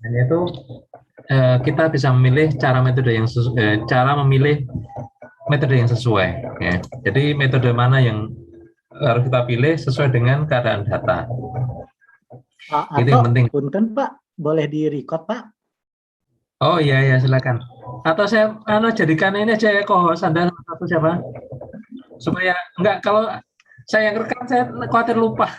Dan itu kita bisa memilih cara memilih metode yang sesuai. Ya. Jadi metode mana yang harus kita pilih sesuai dengan keadaan data. Itu yang penting. Punten Pak, boleh di-record Pak? Oh iya silakan. Atau saya jadikan ini aja ya co-host Anda satu siapa? Supaya enggak, kalau saya yang rekam saya khawatir lupa.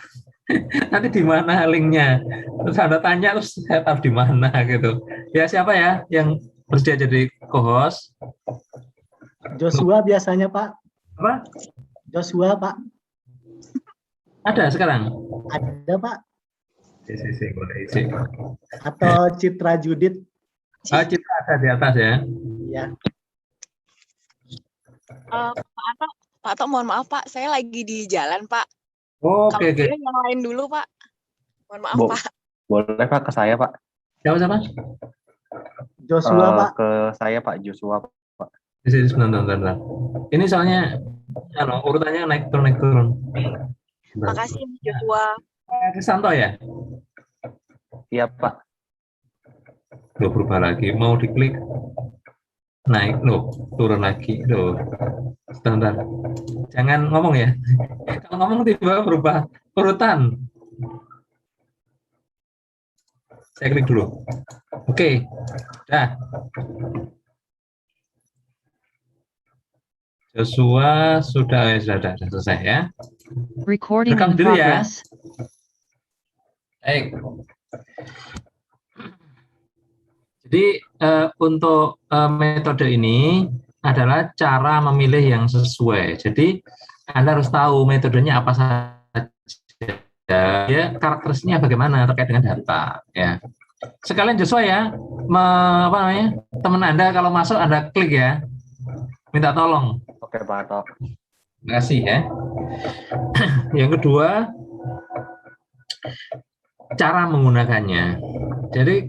Nanti di mana linknya? Terus Anda tanya terus saya tahu di mana gitu. Ya siapa ya yang bersedia jadi co-host? Joshua biasanya Pak. Apa? Joshua Pak. Ada sekarang? Ada Pak. Isi. Atau Citra Judit. Citra ada di atas ya? Iya. Pak Atok, mohon maaf Pak, saya lagi di jalan Pak. Oke. Yang lain dulu Pak. Mohon maaf Pak. Boleh Pak, ke saya Pak. Siapa? Joshua Pak. Ke saya Pak, Joshua Pak. Sebentar. Ini soalnya urutannya naik turun. Makasih Joshua. Santo ya? Iya Pak. Loh, berubah lagi, mau diklik naik, turun lagi, sebentar, jangan ngomong ya. Kalau ngomong tiba-tiba berubah urutan. Saya klik dulu. Oke, dah. Joshua sudah selesai ya. Recording in dulu ya. progress. Baik. Jadi untuk metode ini adalah cara memilih yang sesuai. Jadi Anda harus tahu metodenya apa saja, ya, karakteristiknya bagaimana terkait dengan data. Ya. Sekalian Joshua ya, teman Anda kalau masuk Anda klik ya, minta tolong. Oke Pak Atok. Terima kasih ya. Yang kedua, cara menggunakannya. Jadi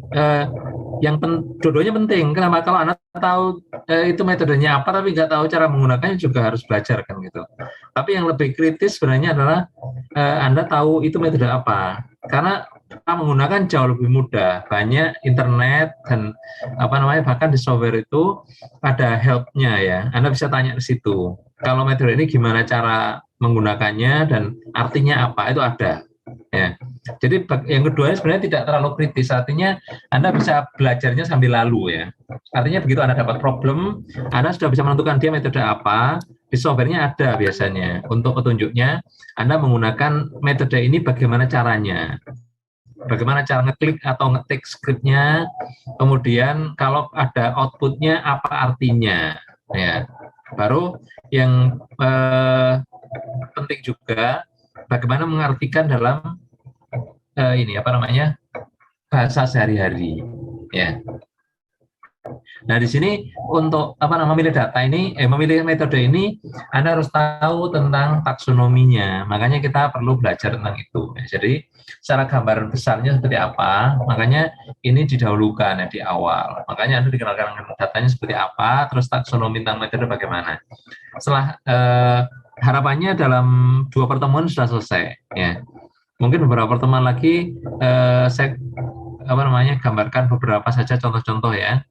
dua-duanya penting. Kenapa? Kalau Anda tahu itu metodenya apa, tapi nggak tahu cara menggunakannya juga harus belajar kan gitu. Tapi yang lebih kritis sebenarnya adalah Anda tahu itu metode apa. Karena cara menggunakan jauh lebih mudah. Banyak internet dan bahkan di software itu ada help-nya ya. Anda bisa tanya di situ. Kalau metode ini gimana cara menggunakannya dan artinya apa, itu ada. Ya. Jadi yang kedua sebenarnya tidak terlalu kritis, artinya Anda bisa belajarnya sambil lalu ya. Artinya begitu Anda dapat problem, Anda sudah bisa menentukan dia metode apa, di softwarenya ada biasanya. Untuk petunjuknya, Anda menggunakan metode ini bagaimana caranya. Bagaimana cara ngeklik atau ngetik skripnya, kemudian kalau ada outputnya apa artinya. Ya. Baru yang penting juga bagaimana mengartikan dalam bahasa sehari-hari ya. Nah di sini untuk memilih data ini, memilih metode ini, Anda harus tahu tentang taksonominya. Makanya kita perlu belajar tentang itu. Jadi secara gambaran besarnya seperti apa, makanya ini didahulukan ya di awal. Makanya Anda dikenalkan dengan datanya seperti apa, terus taksonomi tentang metode bagaimana. Setelah harapannya dalam 2 pertemuan sudah selesai ya. Mungkin beberapa pertemuan lagi saya gambarkan beberapa saja contoh-contoh ya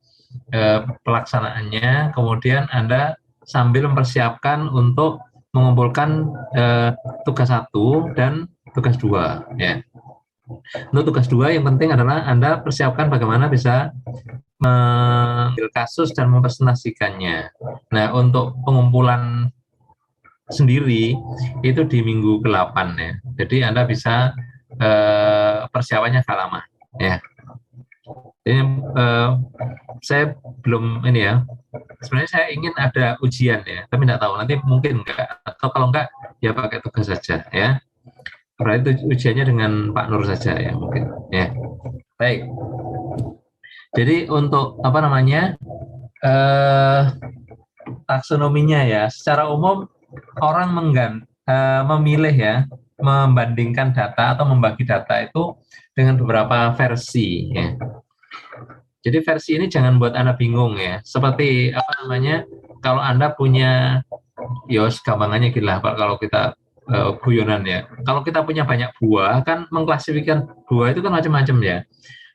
pelaksanaannya, kemudian Anda sambil mempersiapkan untuk mengumpulkan tugas 1 dan tugas 2 ya. Untuk tugas 2 yang penting adalah Anda persiapkan bagaimana bisa mengambil kasus dan mempresentasikannya. Nah, untuk pengumpulan sendiri itu di minggu ke-8 ya. Jadi Anda bisa persiapannya agak lama ya. Ini saya belum ini ya. Sebenarnya saya ingin ada ujian ya, tapi tidak tahu nanti mungkin enggak, atau kalau enggak ya pakai tugas saja ya. Berarti ujiannya dengan Pak Nur saja ya mungkin ya. Baik. Jadi untuk taksonominya ya, secara umum orang memilih ya, membandingkan data atau membagi data itu dengan beberapa versi ya. Jadi versi ini jangan buat Anda bingung ya. Seperti kalau Anda punya gampangannya gila Pak, kalau kita guyonan ya. Kalau kita punya banyak buah kan mengklasifikasikan buah itu kan macam-macam ya.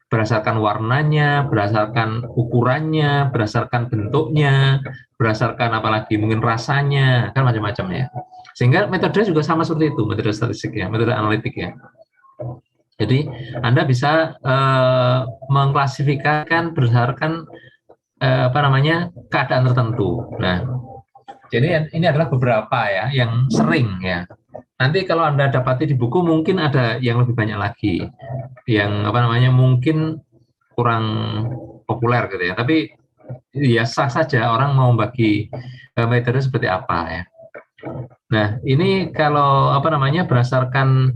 berdasarkan warnanya, berdasarkan ukurannya, berdasarkan bentuknya, berdasarkan apalagi mungkin rasanya, kan macam-macam ya. Sehingga metode juga sama seperti itu, metode statistik ya, metode analitik ya. Jadi Anda bisa mengklasifikasikan berdasarkan keadaan tertentu. Nah, jadi ini adalah beberapa ya yang sering ya. Nanti kalau Anda dapati di buku mungkin ada yang lebih banyak lagi, yang mungkin kurang populer gitu ya. Tapi ya sah saja orang mau bagi metode seperti apa ya. Nah, ini kalau berdasarkan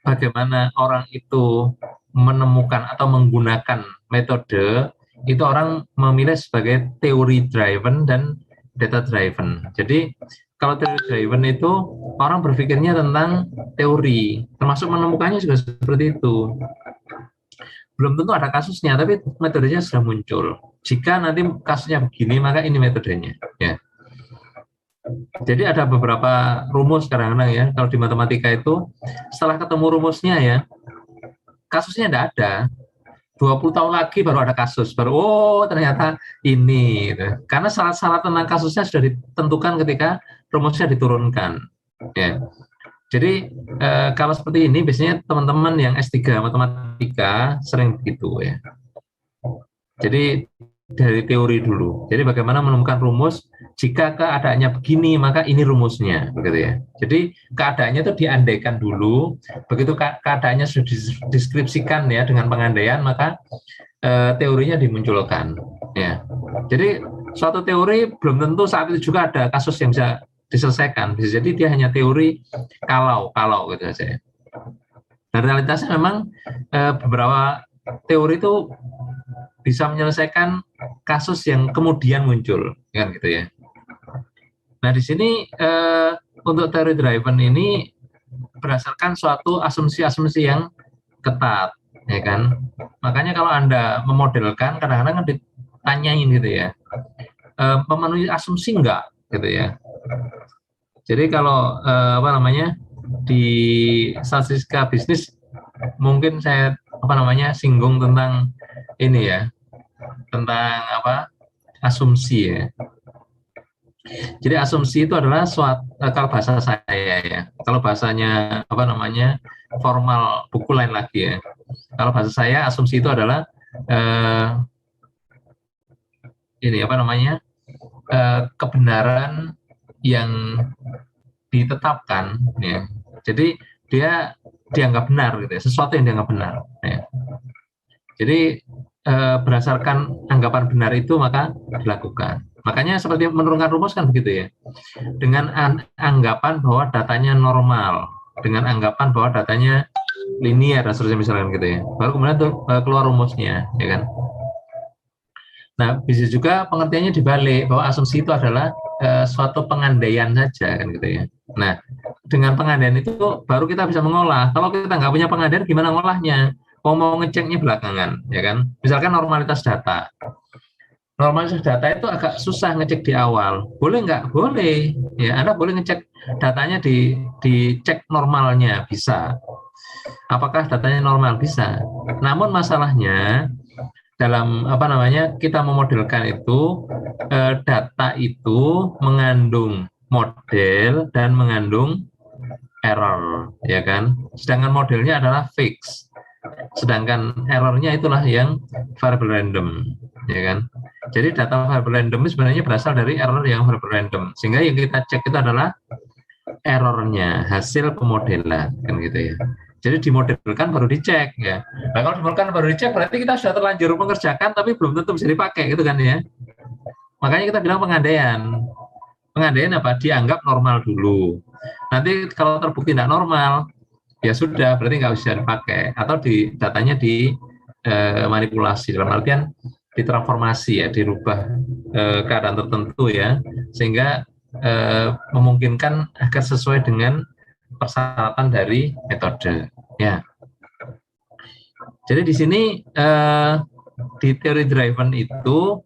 bagaimana orang itu menemukan atau menggunakan metode, itu orang memilih sebagai teori driven dan data driven. Jadi kalau teori driven itu orang berpikirnya tentang teori, termasuk menemukannya juga seperti itu. Belum tentu ada kasusnya, tapi metodenya sudah muncul. Jika nanti kasusnya begini, maka ini metodenya. Ya. Jadi ada beberapa rumus kadang-kadang ya, kalau di matematika itu setelah ketemu rumusnya ya, kasusnya tidak ada. 20 tahun lagi baru ada kasus, baru ternyata ini. Gitu. Karena syarat-syarat tentang kasusnya sudah ditentukan ketika rumusnya diturunkan. Ya. Jadi kalau seperti ini biasanya teman-teman yang S3 matematika sering begitu ya. Jadi dari teori dulu. Jadi bagaimana menemukan rumus, jika keadaannya begini maka ini rumusnya, gitu ya. Jadi keadaannya itu diandaikan dulu, begitu keadaannya sudah dideskripsikan ya dengan pengandaian, maka teorinya dimunculkan. Ya. Jadi suatu teori belum tentu saat itu juga ada kasus yang bisa diselesaikan. Bisa jadi dia hanya teori kalau gitu saja. Dan realitasnya memang beberapa teori itu bisa menyelesaikan kasus yang kemudian muncul, kan gitu ya. Nah di sini untuk teori driven ini berdasarkan suatu asumsi-asumsi yang ketat, ya kan. Makanya kalau Anda memodelkan, kadang-kadang ditanyain gitu ya, memenuhi asumsi enggak, gitu ya. Jadi kalau di statistika bisnis mungkin saya singgung tentang ini ya, tentang asumsi ya. Jadi asumsi itu adalah suatu, kalau bahasa saya ya, kalau bahasanya formal buku lain lagi ya. Kalau bahasa saya asumsi itu adalah kebenaran yang ditetapkan ya. Jadi dia dianggap benar gitu ya, sesuatu yang dianggap benar ya. Jadi berdasarkan anggapan benar itu maka dilakukan. Makanya seperti menurunkan rumus kan begitu ya. Dengan anggapan bahwa datanya normal, dengan anggapan bahwa datanya linear dan seterusnya misalkan gitu ya. Baru kemudian keluar rumusnya, ya kan. Nah, bisa juga pengertiannya dibalik, bahwa asumsi itu adalah suatu pengandaian saja kan gitu ya. Nah, dengan pengandaian itu baru kita bisa mengolah. Kalau kita nggak punya pengandaian, gimana ngolahnya? Mau ngeceknya belakangan, ya kan? Misalkan normalitas data. Normalitas data itu agak susah ngecek di awal. Boleh nggak? Boleh. Ya, Anda boleh ngecek datanya dicek normalnya, bisa. Apakah datanya normal? Bisa. Namun masalahnya dalam kita memodelkan itu data itu mengandung model dan mengandung error, ya kan? Sedangkan modelnya adalah fix. Sedangkan errornya itulah yang variable random, ya kan? Jadi data variable random itu sebenarnya berasal dari error yang variable random. Sehingga yang kita cek itu adalah errornya, hasil pemodelan, kan gitu ya. Jadi dimodelkan baru dicek ya. Nah kalau dimodelkan baru dicek berarti kita sudah terlanjur mengerjakan tapi belum tentu bisa dipakai gitu kan ya. Makanya kita bilang pengandaian. Pengandaian apa? Dianggap normal dulu. Nanti kalau terbukti tidak normal, ya sudah berarti nggak bisa dipakai atau datanya dimanipulasi dalam artian ditransformasi ya, dirubah keadaan tertentu ya, sehingga memungkinkan agar sesuai dengan persyaratan dari metode ya. Jadi di sini di teori driven itu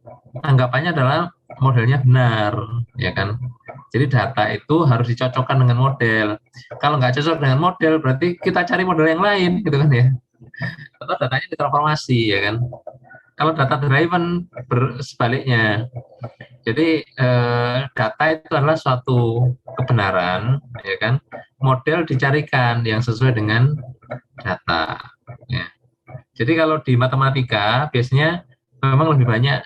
anggapannya adalah modelnya benar, ya kan. Jadi data itu harus dicocokkan dengan model. Kalau nggak cocok dengan model, berarti kita cari model yang lain, gitu kan ya. atau datanya ditransformasi, ya kan. Kalau data driven sebaliknya. Jadi data itu adalah suatu kebenaran, ya kan. Model dicarikan yang sesuai dengan data. Ya. Jadi kalau di matematika biasanya memang lebih banyak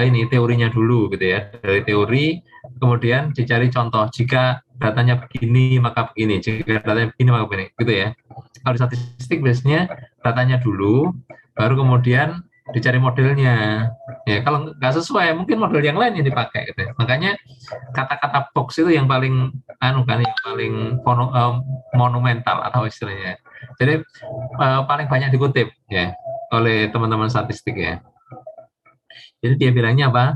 ini teorinya dulu gitu ya. Dari teori kemudian dicari contoh. Jika datanya begini maka begini. Jika datanya begini maka begini, gitu ya. Kalau di statistik biasanya datanya dulu, baru kemudian dicari modelnya. Ya, kalau nggak sesuai, mungkin model yang lain yang dipakai. Gitu. Makanya kata-kata box itu yang paling yang paling monumental atau istilahnya. Jadi paling banyak dikutip ya oleh teman-teman statistik ya. Jadi dia bilangnya apa?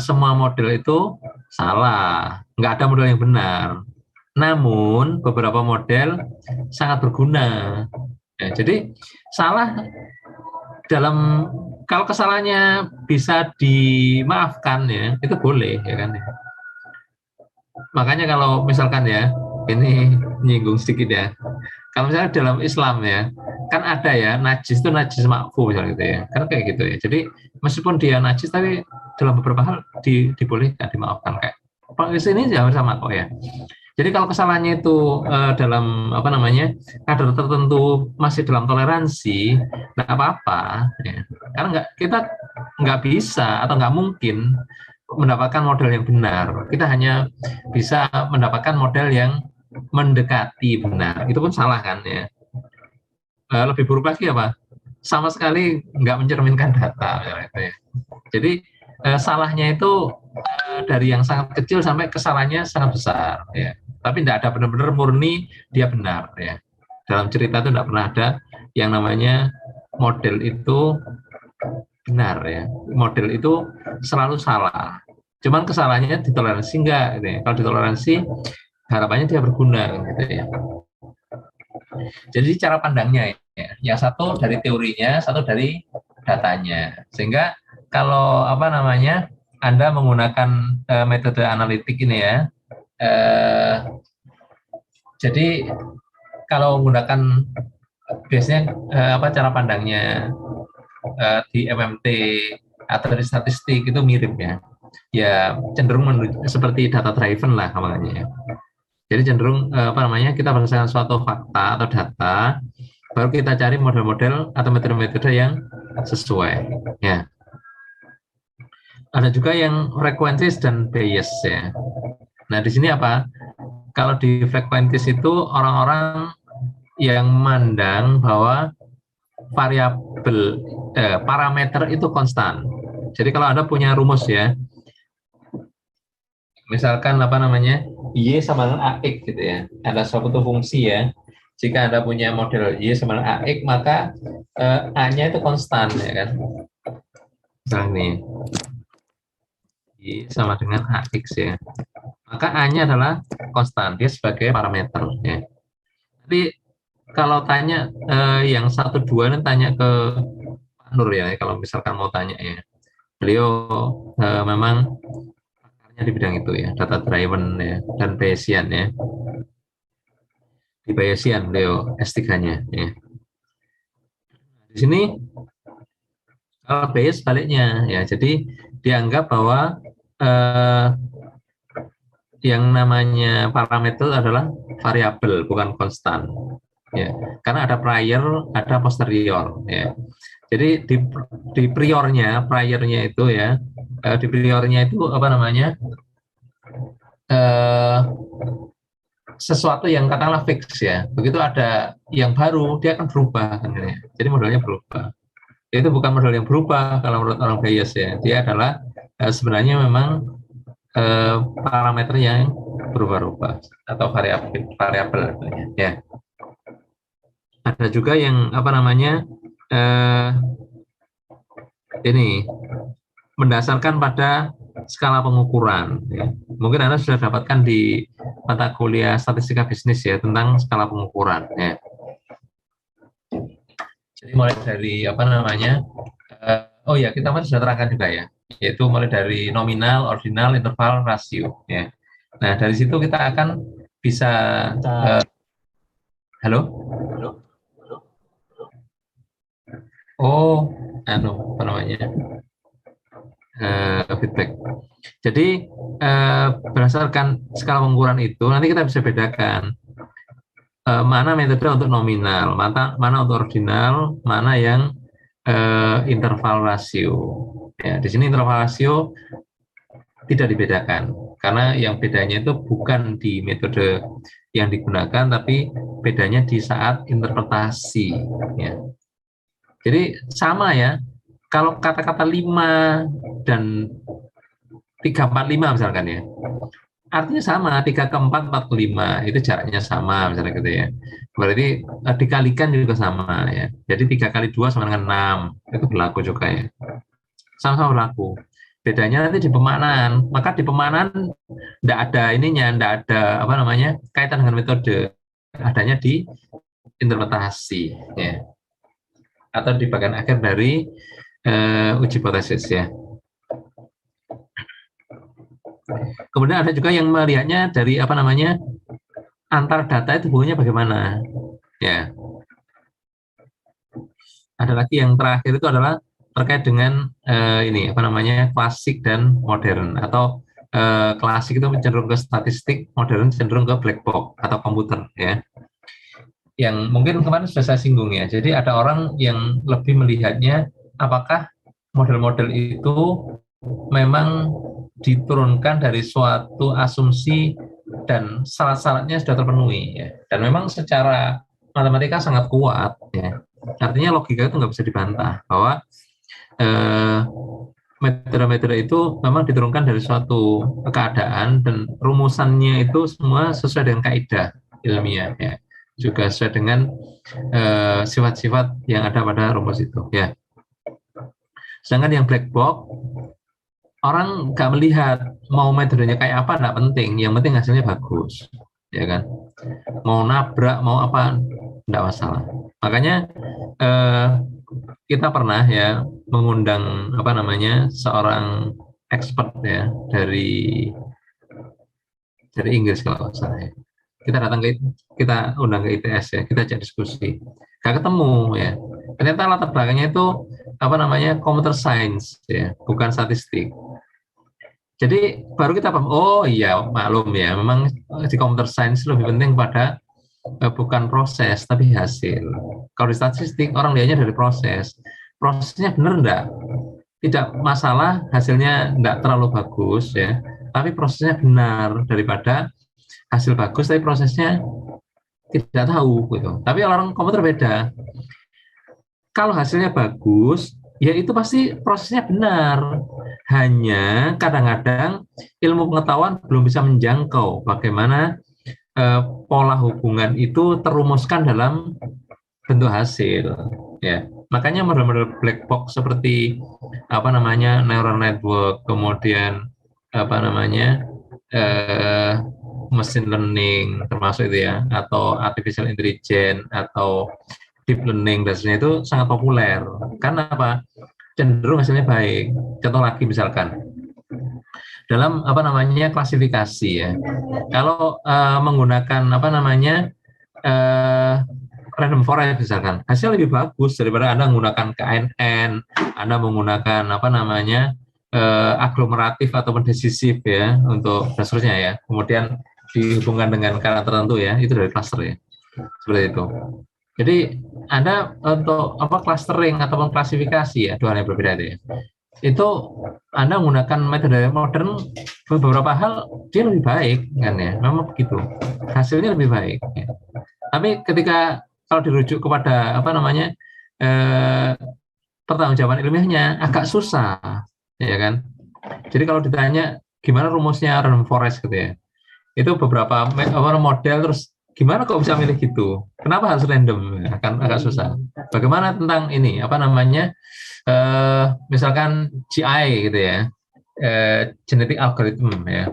Semua model itu salah, nggak ada model yang benar. Namun beberapa model sangat berguna. Ya, jadi salah dalam kalau kesalahannya bisa dimaafkan ya itu boleh ya kan ya. Makanya kalau misalkan ya ini nyinggung sedikit ya, kalau misalnya dalam Islam ya kan ada ya najis itu najis makfu misalnya gitu ya, kan kayak gitu ya. Jadi meskipun dia najis tapi dalam beberapa hal dibolehkan, dimaafkan kayak ini ya sama kok ya. Jadi kalau kesalahannya itu dalam kadar tertentu masih dalam toleransi, nggak apa-apa, ya. Karena kita nggak bisa atau nggak mungkin mendapatkan model yang benar. Kita hanya bisa mendapatkan model yang mendekati benar. Itu pun salah kan ya. Lebih buruk lagi apa? Sama sekali nggak mencerminkan data. Ya. Jadi salahnya itu dari yang sangat kecil sampai kesalahannya sangat besar. Ya. Tapi tidak ada benar-benar murni dia benar ya. Dalam cerita itu tidak pernah ada yang namanya model itu benar ya. Model itu selalu salah. Cuman kesalahannya ditoleransi enggak gitu ya. Kalau ditoleransi harapannya dia berguna gitu ya. Jadi cara pandangnya ya. Yang satu dari teorinya, satu dari datanya. Sehingga kalau Anda menggunakan metode analitik ini ya. Jadi kalau menggunakan biasanya cara pandangnya di MMT atau di statistik itu mirip ya. Ya cenderung seperti data driven lah namanya. Jadi cenderung kita berdasarkan suatu fakta atau data, baru kita cari model-model atau metode-metode yang sesuai. Ya. Ada juga yang frequencies dan bias ya. Nah di sini apa? Kalau di frequencies itu orang-orang yang memandang bahwa variabel parameter itu konstan. Jadi kalau Anda punya rumus ya, misalkan Y sama dengan AX gitu ya. Ada suatu fungsi ya. Jika Anda punya model Y sama dengan AX, maka A-nya itu konstan ya kan. Misalnya nih. Y sama dengan AX ya. Maka A-nya adalah konstan, dia sebagai parameter ya. Tapi kalau tanya yang 1, 2 ini tanya ke Pak Nur ya, kalau misalkan mau tanya ya. Beliau memang pakarnya di bidang itu ya, data driven ya, dan Bayesian ya. Di Bayesian beliau S3-nya ya. Di sini kalau Bayes sebaliknya ya, jadi dianggap bahwa yang namanya parameter adalah variabel bukan konstan ya, karena ada prior ada posterior ya. Jadi di priornya itu ya, di priornya itu sesuatu yang katakanlah fix ya, begitu ada yang baru dia akan berubah kan ya. Jadi modelnya berubah. Itu bukan model yang berubah kalau menurut orang Bayes ya, dia adalah sebenarnya memang parameter yang berubah-ubah atau variabel ya. Ada juga yang ini mendasarkan pada skala pengukuran ya. Mungkin Anda sudah dapatkan di mata kuliah statistika bisnis ya tentang skala pengukuran ya. Jadi mulai dari kita sudah terangkan juga ya, yaitu mulai dari nominal, ordinal, interval, rasio ya. Nah dari situ kita akan bisa halo Oh, apa namanya? Feedback. Jadi berdasarkan skala pengukuran itu nanti kita bisa bedakan mana metode untuk nominal, mana untuk ordinal, mana yang interval rasio. Ya, di sini interval rasio tidak dibedakan karena yang bedanya itu bukan di metode yang digunakan, tapi bedanya di saat interpretasi. Ya. Jadi sama ya. Kalau kata-kata 5 dan 3, 4, 5 misalkan ya, artinya sama, 3 ke 4, 4 ke 5, itu jaraknya sama misalnya gitu ya. Berarti dikalikan juga sama ya. Jadi 3 kali 2 sama dengan 6, itu berlaku juga ya. Sama-sama berlaku. Bedanya nanti di pemaknaan. Maka di pemaknaan tidak ada ininya, tidak ada apa namanya kaitan dengan metode. Adanya di interpretasi ya. Atau di bagian akhir dari uji hipotesis ya. Kemudian ada juga yang melihatnya dari apa namanya antar data itu hubungannya bagaimana ya. Ada lagi yang terakhir itu adalah terkait dengan ini apa namanya klasik dan modern, atau klasik itu cenderung ke statistik, modern cenderung ke black box atau komputer ya. Yang mungkin kemarin sudah saya singgung ya. Jadi ada orang yang lebih melihatnya apakah model-model itu memang diturunkan dari suatu asumsi dan syarat-syaratnya sudah terpenuhi ya. Dan memang secara matematika sangat kuat ya. Artinya logika itu nggak bisa dibantah bahwa metode-metode itu memang diturunkan dari suatu keadaan dan rumusannya itu semua sesuai dengan kaidah ilmiah ya. Juga sesuai dengan sifat-sifat yang ada pada rumus itu ya. Sedangkan yang black box, orang nggak melihat mau metodenya kayak apa, nggak penting, yang penting hasilnya bagus ya kan. Mau nabrak mau apa nggak masalah. Makanya kita pernah ya mengundang apa namanya seorang expert ya dari Inggris kalau nggak salah ya. Kita undang ke ITS ya, kita ajak diskusi, gak ketemu ya, ternyata latar belakangnya itu apa namanya computer science ya, bukan statistik. Jadi baru kita paham, oh iya maklum ya, memang di computer science lebih penting pada bukan proses tapi hasil. Kalau di statistik orang lihatnya dari prosesnya benar enggak, tidak masalah hasilnya enggak terlalu bagus ya, tapi prosesnya benar daripada hasil bagus tapi prosesnya tidak tahu gitu. Tapi orang komputer beda. Kalau hasilnya bagus, ya itu pasti prosesnya benar. Hanya kadang-kadang ilmu pengetahuan belum bisa menjangkau bagaimana pola hubungan itu terumuskan dalam bentuk hasil. Ya, makanya model-model black box seperti apa namanya neural network, kemudian apa namanya machine learning termasuk itu ya, atau artificial intelligence atau deep learning dan sebagainya itu sangat populer. Karena apa? Cenderung hasilnya baik. Contoh lagi misalkan dalam apa namanya klasifikasi ya. Kalau menggunakan apa namanya random forest misalkan, hasil lebih bagus daripada Anda menggunakan KNN, Anda menggunakan apa namanya aglomeratif ataupun desisif ya untuk dan seterusnya ya. Kemudian dihubungkan dengan kata tertentu ya, itu dari cluster ya, seperti itu. Jadi Anda untuk apa clustering ataupun klasifikasi ya, dua hal yang berbeda itu ya. Itu Anda menggunakan metode modern, beberapa hal dia lebih baik kan ya, memang begitu, hasilnya lebih baik. Ya. Tapi ketika kalau dirujuk kepada apa namanya pertanggungjawaban ilmiahnya agak susah, ya kan. Jadi kalau ditanya gimana rumusnya random forest gitu ya, itu beberapa model terus gimana kok bisa milih gitu? Kenapa harus random? Akan agak susah. Bagaimana tentang ini apa namanya? Misalkan GI gitu ya, genetic algorithm ya,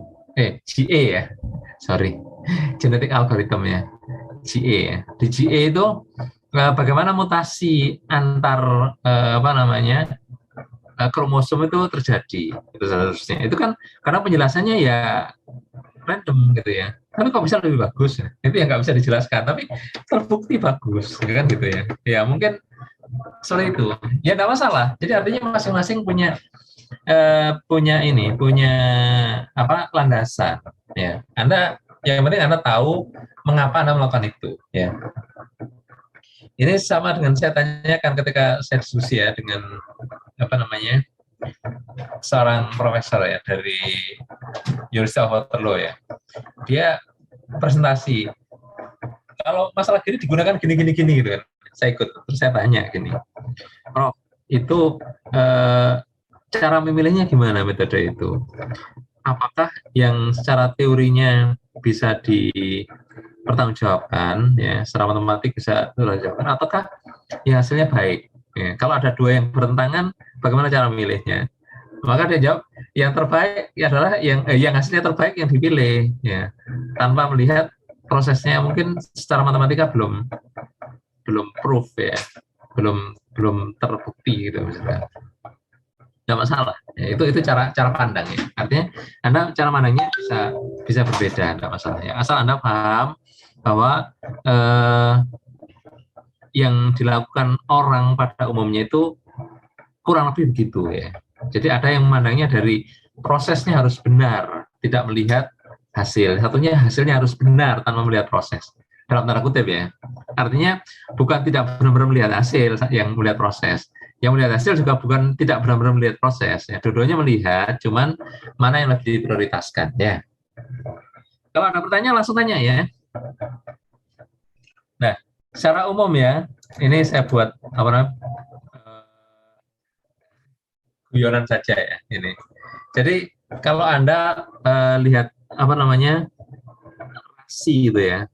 GA ya, sorry, genetic algorithm ya, GA ya. Di GA itu bagaimana mutasi antar apa namanya kromosom itu terjadi, itu seharusnya. Itu kan karena penjelasannya ya random gitu ya. Tapi kok bisa lebih bagus? Itu yang nggak bisa dijelaskan, tapi terbukti bagus, kan gitu ya. Ya mungkin seperti itu. Ya nggak masalah. Jadi artinya masing-masing punya punya apa landasan. Ya, yang penting Anda tahu mengapa Anda melakukan itu. Ya. Ini sama dengan saya tanyakan ketika saya diskusi ya dengan apa namanya seorang profesor ya dari University of Waterloo ya. Dia presentasi. Kalau masalah gini digunakan gini gitu kan. Saya ikut, terus saya tanya gini, Prof, itu cara memilihnya gimana metode itu? Apakah yang secara teorinya bisa dipertanggungjawabkan, ya, secara matematik bisa dipertanggungjawabkan, ataukah ya hasilnya baik? Ya, kalau ada dua yang bertentangan, bagaimana cara memilihnya? Maka dia jawab, yang terbaik adalah yang hasilnya terbaik yang dipilih, ya, tanpa melihat prosesnya. Mungkin secara matematika belum proof ya, belum terbukti gitu misalnya. Nggak masalah ya, itu cara pandang ya. Artinya Anda cara pandangnya bisa berbeda, nggak masalah ya, asal Anda paham bahwa yang dilakukan orang pada umumnya itu kurang lebih begitu ya. Jadi ada yang memandangnya dari prosesnya harus benar, tidak melihat hasil. Satunya hasilnya harus benar tanpa melihat proses, dalam tanda kutip ya. Artinya bukan tidak benar-benar melihat hasil yang melihat proses. Yang melihat hasil juga bukan tidak benar-benar melihat proses. Ya. Dua-duanya melihat, cuman mana yang lebih diprioritaskan. Ya. Kalau ada pertanyaan langsung tanya ya. Nah, secara umum ya, ini saya buat apa namanya guyonan saja ya ini. Jadi kalau Anda lihat apa namanya rasi gitu ya,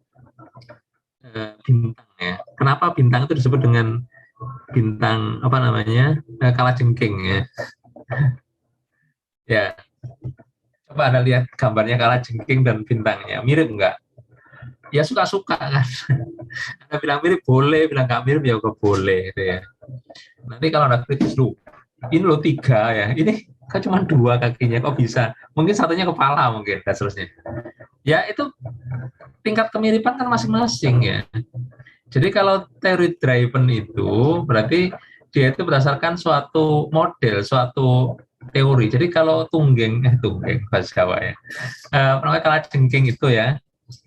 bintang ya. Kenapa bintang itu disebut dengan bintang apa namanya kalajengking ya? Ya, coba Anda lihat gambarnya kalajengking dan bintangnya, mirip enggak? Ya suka-suka kan. Anda bilang mirip boleh, bilang nggak mirip ya kok boleh gitu ya. Nanti kalau Anda kritis lu, ini lo 3 ya, ini kan cuma 2 kakinya kok bisa? Mungkin satunya kepala mungkin dan seterusnya. Ya itu tingkat kemiripan kan masing-masing ya. Jadi kalau teori driven itu berarti dia itu berdasarkan suatu model, suatu teori. Jadi kalau tunggeng bahasa Jawa ya, namanya kalajengking itu ya,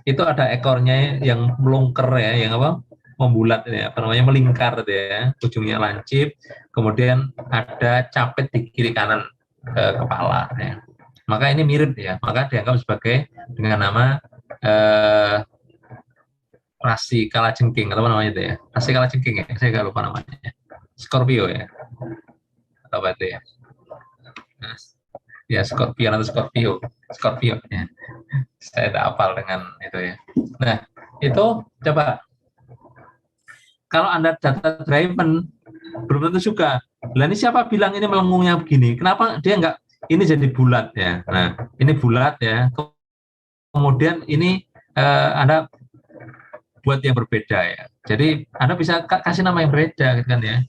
itu ada ekornya yang melungker ya, yang apa, membulat ya, apa namanya melingkar ya, ujungnya lancip, kemudian ada capit di kiri kanan kepala ya. Maka ini mirip ya, maka dianggap sebagai dengan nama rasi kalajengking atau apa namanya itu ya, rasi kalajengking ya, saya nggak lupa namanya, Scorpio ya, atau apa itu ya, ya Scorpion atau Scorpio ya, saya tidak hafal dengan itu ya. Nah itu coba kalau Anda data driven belum tentu juga. Lah ini siapa bilang ini melengkungnya begini? Kenapa dia nggak ini jadi bulat ya? Nah ini bulat ya. Kemudian ini Anda buat yang berbeda ya. Jadi Anda bisa kasih nama yang berbeda gitu kan ya.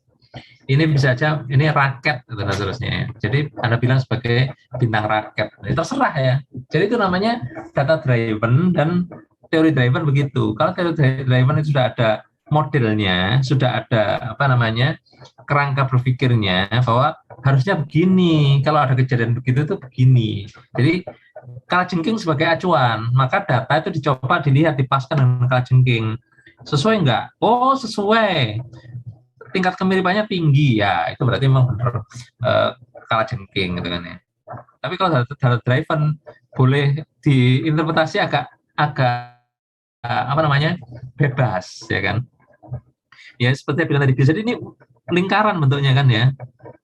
Ini bisa aja ini raket dan seterusnya ya. Jadi Anda bilang sebagai bintang raket. Ini terserah ya. Jadi itu namanya data driven dan teori driven begitu. Kalau teori driven itu sudah ada modelnya, sudah ada apa namanya kerangka berpikirnya bahwa harusnya begini. Kalau ada kejadian begitu itu begini. Jadi kalajengking sebagai acuan, maka data itu dicoba dilihat, dipaskan dengan kalajengking. Sesuai enggak? Oh, sesuai. Tingkat kemiripannya tinggi ya, itu berarti memang benar kalajengking gitu kan ya. Tapi kalau data driven boleh diinterpretasi agak apa namanya bebas ya kan. Ya seperti yang bilang tadi, jadi ini lingkaran bentuknya kan ya.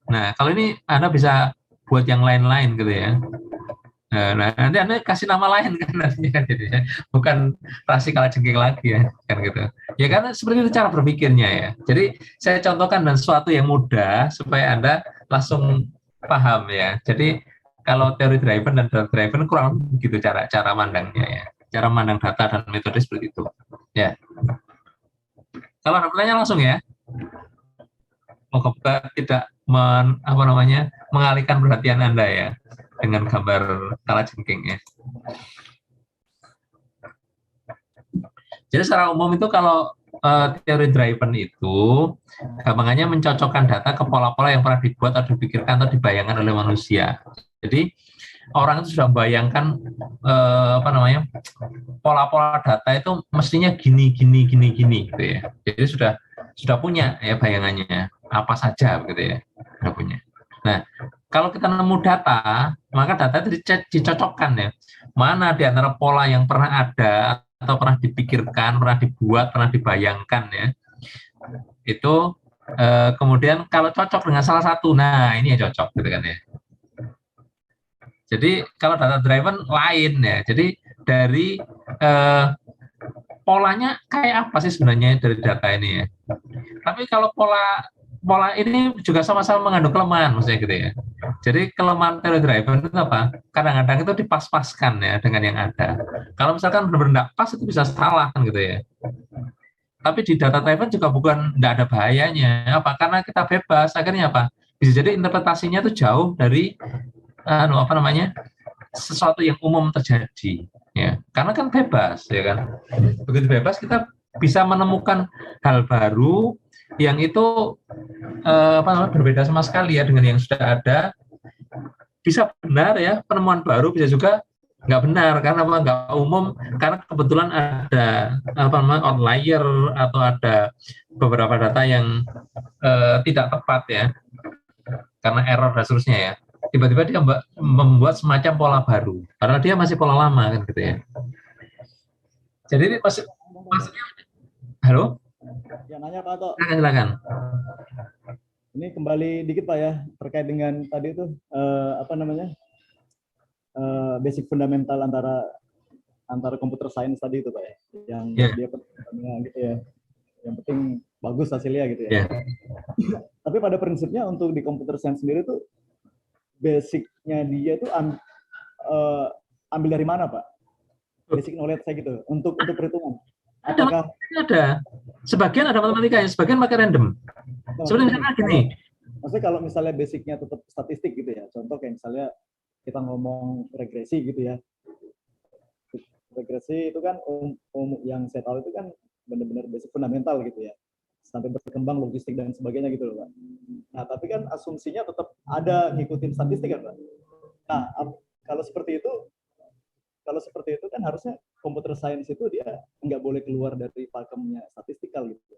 Nah kalau ini Anda bisa buat yang lain-lain gitu ya. Nah, nanti Anda kasih nama lain kan nantinya kan, jadi bukan rasi kalajengking lagi ya kan gitu. Ya karena seperti itu cara berpikirnya ya. Jadi saya contohkan dengan sesuatu yang mudah supaya Anda langsung paham ya. Jadi kalau teori driven dan data driven kurang begitu cara mandangnya ya. Cara mandang data dan metode seperti itu. Ya. Kalau ada pertanyaan langsung ya. Moga-moga tidak mengalihkan perhatian Anda ya dengan gambar kalajengking ya. Jadi secara umum itu kalau teori driven itu gampangannya mencocokkan data ke pola-pola yang pernah dibuat atau dipikirkan atau dibayangkan oleh manusia. Jadi orang itu sudah membayangkan pola-pola data itu mestinya gini gitu ya. Jadi sudah punya ya bayangannya apa saja gitu ya, sudah punya. Nah, kalau kita nemu data, maka data itu dicocokkan ya. Mana di antara pola yang pernah ada atau pernah dipikirkan, pernah dibuat, pernah dibayangkan ya. Itu kemudian kalau cocok dengan salah satu, nah ini yang cocok gitu kan ya. Jadi kalau data driven lain ya. Jadi dari polanya kayak apa sih sebenarnya dari data ini ya. Tapi kalau pola ini juga sama-sama mengandung kelemahan maksudnya gitu ya. Jadi kelemahan teori driven itu apa? Kadang-kadang itu dipas-paskan ya dengan yang ada. Kalau misalkan benar-benar tidak pas itu bisa salah kan gitu ya. Tapi di data driven juga bukan tidak ada bahayanya. Apa? Karena kita bebas akhirnya apa? Bisa jadi interpretasinya itu jauh dari sesuatu yang umum terjadi ya. Karena kan bebas ya kan. Begitu bebas kita bisa menemukan hal baru yang itu berbeda sama sekali ya dengan yang sudah ada. Bisa benar ya, penemuan baru bisa juga nggak benar karena nggak umum, karena kebetulan ada outlier atau ada beberapa data yang tidak tepat ya, karena error dan seterusnya ya. Tiba-tiba dia membuat semacam pola baru, padahal dia masih pola lama kan gitu ya. Jadi maksudnya, halo? Ya nanya Pak Ato. Silakan. Ini kembali dikit Pak ya terkait dengan tadi itu basic fundamental antara computer science tadi itu Pak ya, yang dia gitu ya, yang penting bagus hasilnya gitu ya. Tapi pada prinsipnya untuk di computer science sendiri tuh basicnya dia tuh ambil dari mana Pak? Basic knowledge saya gitu untuk perhitungan. Apakah ada? Sebagian ada matematikanya, sebagian pakai random. Sebenarnya gini. Maksudnya kalau misalnya basicnya tetap statistik gitu ya. Contoh kayak misalnya kita ngomong regresi gitu ya. Regresi itu kan yang saya tahu itu kan benar-benar basic fundamental gitu ya. Sampai berkembang logistik dan sebagainya gitu loh Pak. Nah tapi kan asumsinya tetap ada ngikutin statistik kan Pak. Nah kalau seperti itu kan harusnya computer science itu dia nggak boleh keluar dari pakemnya statistikal gitu.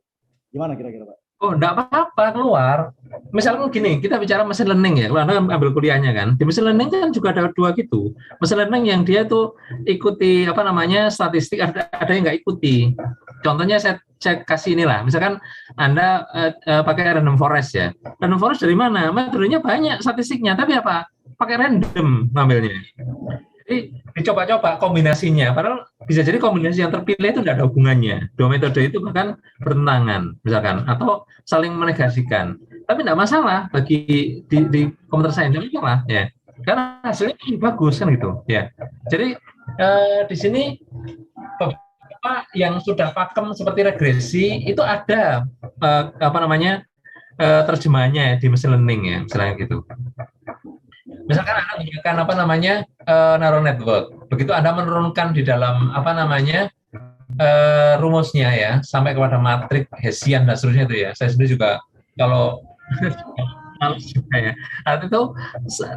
Gimana kira-kira Pak? Oh, enggak apa-apa keluar. Misalnya gini, kita bicara machine learning ya. Kalau Anda ambil kuliahnya kan, di machine learning kan juga ada dua gitu. Machine learning yang dia tuh ikuti statistik, ada yang nggak ikuti. Contohnya saya kasih inilah. Misalkan Anda pakai random forest ya. Random forest dari mana? Metodenya banyak statistiknya, tapi apa? Pakai random ngambilnya. Jadi dicoba-coba kombinasinya, padahal bisa jadi kombinasi yang terpilih itu tidak ada hubungannya. Dua metode itu bahkan bertentangan, misalkan, atau saling menegasikan. Tapi tidak masalah bagi di computer science, tidak masalah ya, karena hasilnya bagus kan gitu ya. Jadi di sini beberapa yang sudah pakem seperti regresi itu ada terjemahannya di machine learning ya, misalnya gitu. Misalkan Anda menggunakan neural network, begitu Anda menurunkan di dalam rumusnya ya sampai kepada matriks Hessian dan seterusnya itu ya. Saya sendiri juga kalau males juga ya. Itu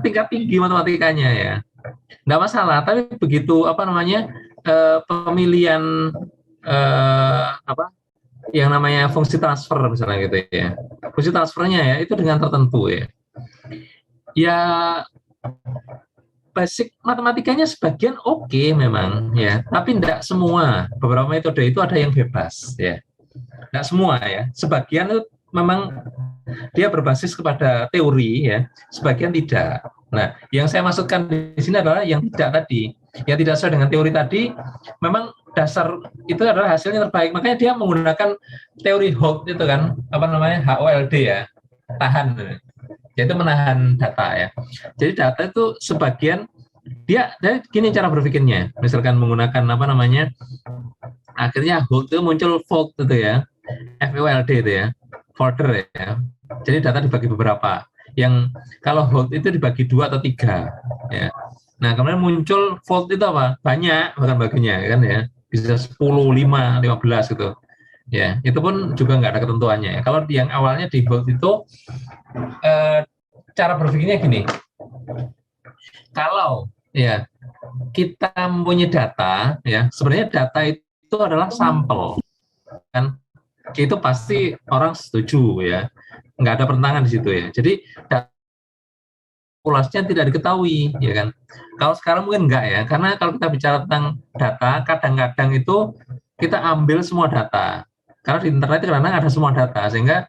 tingkat tinggi matematikanya ya. Nggak masalah, tapi begitu pemilihan yang namanya fungsi transfer misalnya gitu ya. Fungsi transfernya ya itu dengan tertentu ya. Ya basic matematikanya sebagian oke memang ya, tapi tidak semua. Beberapa metode itu ada yang bebas ya, tidak semua ya. Sebagian itu memang dia berbasis kepada teori ya, sebagian tidak. Nah, yang saya maksudkan di sini adalah yang tidak tadi, yang tidak sesuai dengan teori tadi. Memang dasar itu adalah hasilnya terbaik, makanya dia menggunakan teori Holt itu kan, HOLD ya, tahan. Yaitu menahan data ya. Jadi data itu sebagian dia gini cara berpikirnya. Misalkan menggunakan akhirnya Holt itu muncul fault itu ya, FOLD itu ya, folder ya. Jadi data dibagi beberapa. Yang kalau Holt itu dibagi 2 atau 3 ya. Nah, kemudian muncul fault itu apa? Banyak bahkan baginya kan ya. Bisa 10, 5, 15 gitu. ya itu pun juga nggak ada ketentuannya. Kalau yang awalnya di bold itu cara berpikirnya gini, kalau ya kita mempunyai data, ya sebenarnya data itu adalah sampel, kan itu pasti orang setuju ya, nggak ada pertentangan di situ ya. Jadi populasinya tidak diketahui, ya kan? Kalau sekarang mungkin enggak ya, karena kalau kita bicara tentang data, kadang-kadang itu kita ambil semua data. Karena di internet kadang-kadang ada semua data, sehingga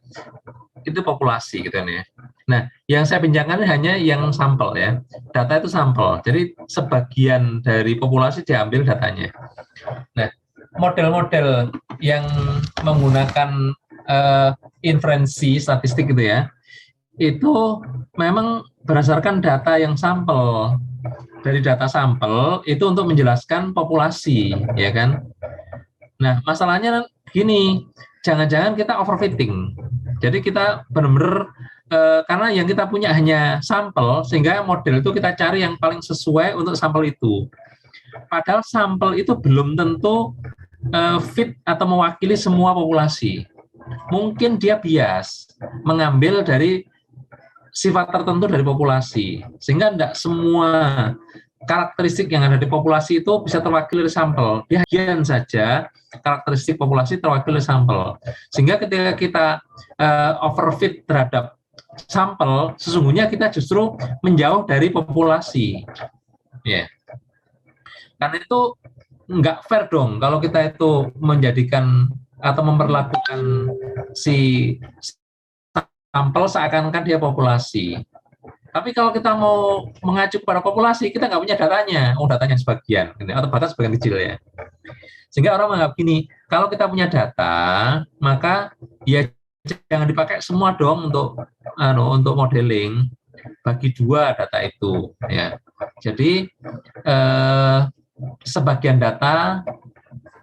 itu populasi gitu ya. Nah, yang saya bincangkan hanya yang sampel ya. Data itu sampel, jadi sebagian dari populasi diambil datanya. Nah, model-model yang menggunakan inferensi statistik gitu ya, itu memang berdasarkan data yang sampel. Dari data sampel itu untuk menjelaskan populasi, ya kan? Nah, masalahnya gini, jangan-jangan kita overfitting. Jadi kita benar-benar karena yang kita punya hanya sampel, sehingga model itu kita cari yang paling sesuai untuk sampel itu. Padahal sampel itu belum tentu fit atau mewakili semua populasi. Mungkin dia bias, mengambil dari sifat tertentu dari populasi, sehingga tidak semua karakteristik yang ada di populasi itu bisa terwakili dari sampel. Bagian saja karakteristik populasi terwakili dari sampel. Sehingga ketika kita overfit terhadap sampel, sesungguhnya kita justru menjauh dari populasi. Ya. Karena itu nggak fair dong kalau kita itu menjadikan atau memperlakukan si sampel seakan-akan dia populasi. Tapi kalau kita mau mengacu kepada populasi, kita nggak punya datanya. Datanya sebagian, atau bahkan sebagian kecil ya. Sehingga orang menganggap gini, kalau kita punya data, maka ya jangan dipakai semua dong untuk modeling. Bagi dua data itu. Ya. Jadi sebagian data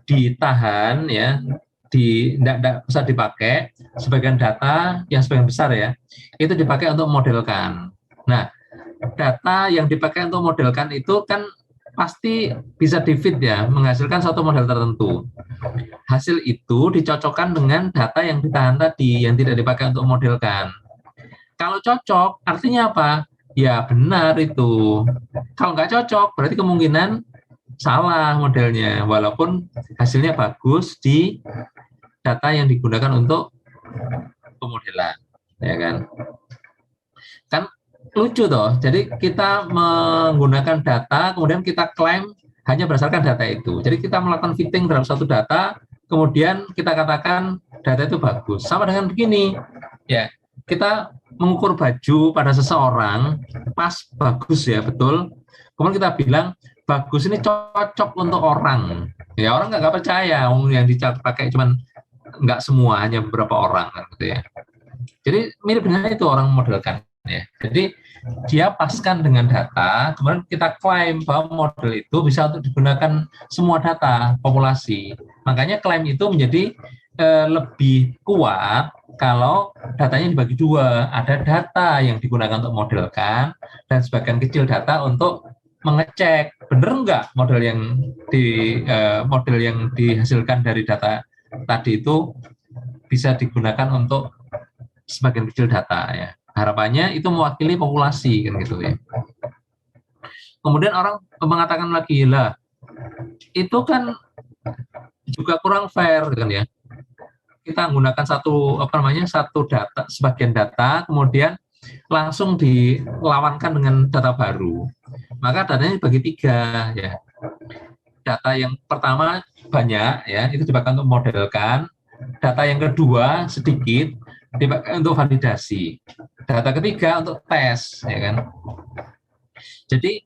ditahan ya. Tidak bisa dipakai, sebagian data yang sebagian besar ya, itu dipakai untuk modelkan. Nah, data yang dipakai untuk modelkan itu kan pasti bisa di-fit ya, menghasilkan suatu model tertentu. Hasil itu dicocokkan dengan data yang ditahan tadi, yang tidak dipakai untuk modelkan. Kalau cocok, artinya apa? Ya benar itu. Kalau nggak cocok, berarti kemungkinan salah modelnya, walaupun hasilnya bagus di data yang digunakan untuk pemodelan, ya kan? Kan lucu toh. Jadi kita menggunakan data, kemudian kita klaim hanya berdasarkan data itu. Jadi kita melakukan fitting dalam satu data, kemudian kita katakan data itu bagus. Sama dengan begini, ya kita mengukur baju pada seseorang, pas bagus ya betul. Kemudian kita bilang bagus ini cocok untuk orang. Ya orang nggak percaya, yang dipakai cuman nggak semua, hanya beberapa orang gitu ya. Jadi mirip dengan itu orang modelkan ya. Jadi dia paskan dengan data, kemudian kita klaim bahwa model itu bisa untuk digunakan semua data populasi. Makanya klaim itu menjadi lebih kuat kalau datanya dibagi dua. Ada data yang digunakan untuk modelkan dan sebagian kecil data untuk mengecek benar nggak model yang dihasilkan dari data tadi itu bisa digunakan untuk sebagian kecil data ya. Harapannya itu mewakili populasi kan gitu ya. Kemudian orang mengatakan lagi lah itu kan juga kurang fair kan ya. Kita menggunakan satu data, sebagian data kemudian langsung dilawankan dengan data baru. Maka datanya dibagi tiga ya. Data yang pertama banyak ya, itu dipakai untuk modelkan. Data yang kedua sedikit dipakai untuk validasi. Data ketiga untuk tes ya kan. Jadi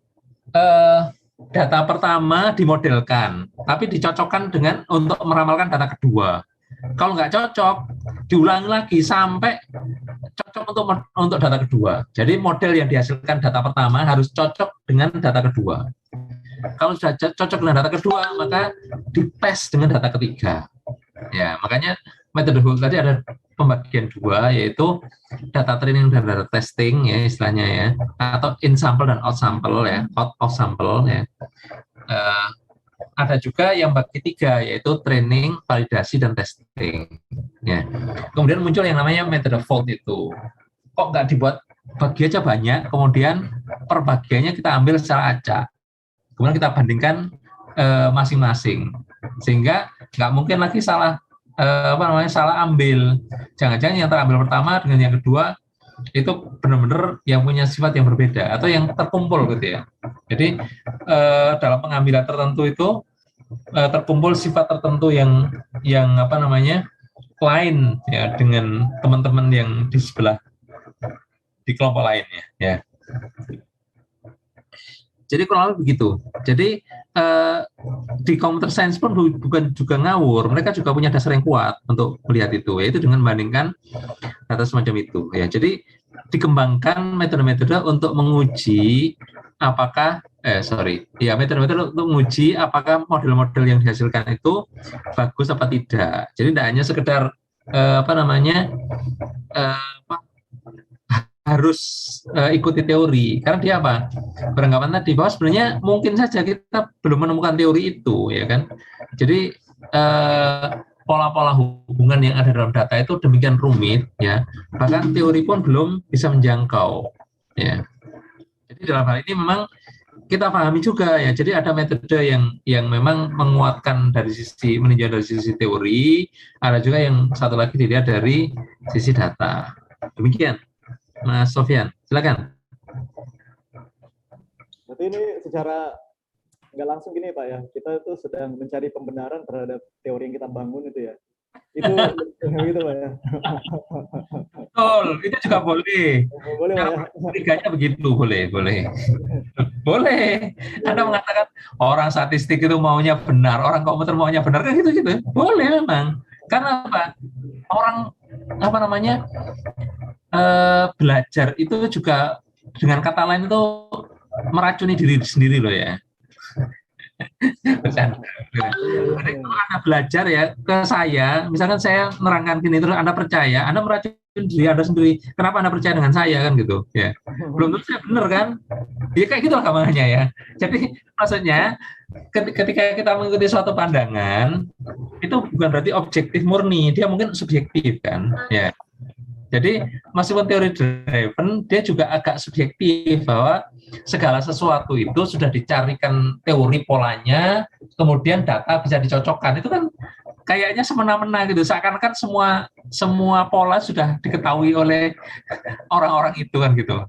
data pertama dimodelkan, tapi dicocokkan dengan untuk meramalkan data kedua. Kalau nggak cocok, diulangi lagi sampai cocok untuk data kedua. Jadi model yang dihasilkan data pertama harus cocok dengan data kedua. Kalau sudah cocok dengan data kedua, maka dites dengan data ketiga. Ya, makanya metode Holt tadi ada pembagian dua, yaitu data training dan data testing ya istilahnya ya, atau in sample dan out sample ya, out of sample ya. ada juga yang bagi 3, yaitu training, validasi, dan testing. Ya. Kemudian muncul yang namanya metode Volt itu. Kok nggak dibuat bagi aja banyak, kemudian per bagiannya kita ambil secara acak. Kemudian kita bandingkan masing-masing. Sehingga nggak mungkin lagi salah salah ambil. Jangan-jangan yang terambil pertama dengan yang kedua itu benar-benar yang punya sifat yang berbeda atau yang terkumpul gitu ya. Jadi dalam pengambilan tertentu itu terkumpul sifat tertentu yang lain ya dengan teman-teman yang di sebelah di kelompok lainnya ya. Jadi kurang lebih begitu. Jadi di computer science pun bukan juga ngawur, mereka juga punya dasar yang kuat untuk melihat itu, yaitu dengan membandingkan data semacam itu. Ya, jadi dikembangkan metode-metode untuk menguji apakah metode-metode untuk menguji apakah model-model yang dihasilkan itu bagus apa tidak. Jadi tidak hanya sekedar harus ikuti teori, karena dia beranggapan tadi bahwa sebenarnya mungkin saja kita belum menemukan teori itu, ya kan. Jadi pola-pola hubungan yang ada dalam data itu demikian rumit, ya, bahkan teori pun belum bisa menjangkau, ya. Jadi dalam hal ini memang kita pahami juga, ya. Jadi ada metode yang memang menguatkan meninjau dari sisi teori, ada juga yang satu lagi dilihat dari sisi data. Demikian. Mas Sofyan, silakan. Berarti ini secara nggak langsung gini Pak ya, kita itu sedang mencari pembenaran terhadap teori yang kita bangun itu ya. Itu gitu Pak ya. Betul, itu juga boleh. Boleh Pak ya. Tiganya begitu, boleh. Boleh. Anda mengatakan orang statistik itu maunya benar, orang komputer maunya benar, kan gitu. Boleh memang. Karena apa? Orang belajar itu juga dengan kata lain itu meracuni diri sendiri loh ya. Jadi kalau Anda belajar ya ke saya, misalkan saya nerangkan gini terus Anda percaya, Anda meracuni diri Anda sendiri. Kenapa Anda percaya dengan saya kan gitu? Ya, belum tentu saya benar kan? Ya kayak gitu lah gampangnya ya. Jadi maksudnya ketika kita mengikuti suatu pandangan itu bukan berarti objektif murni, dia mungkin subjektif kan? Ya. Jadi meskipun teori driven, dia juga agak subjektif bahwa segala sesuatu itu sudah dicarikan teori polanya, kemudian data bisa dicocokkan. Itu kan kayaknya semena-mena gitu. Seakan-akan semua pola sudah diketahui oleh orang-orang itu kan gitu.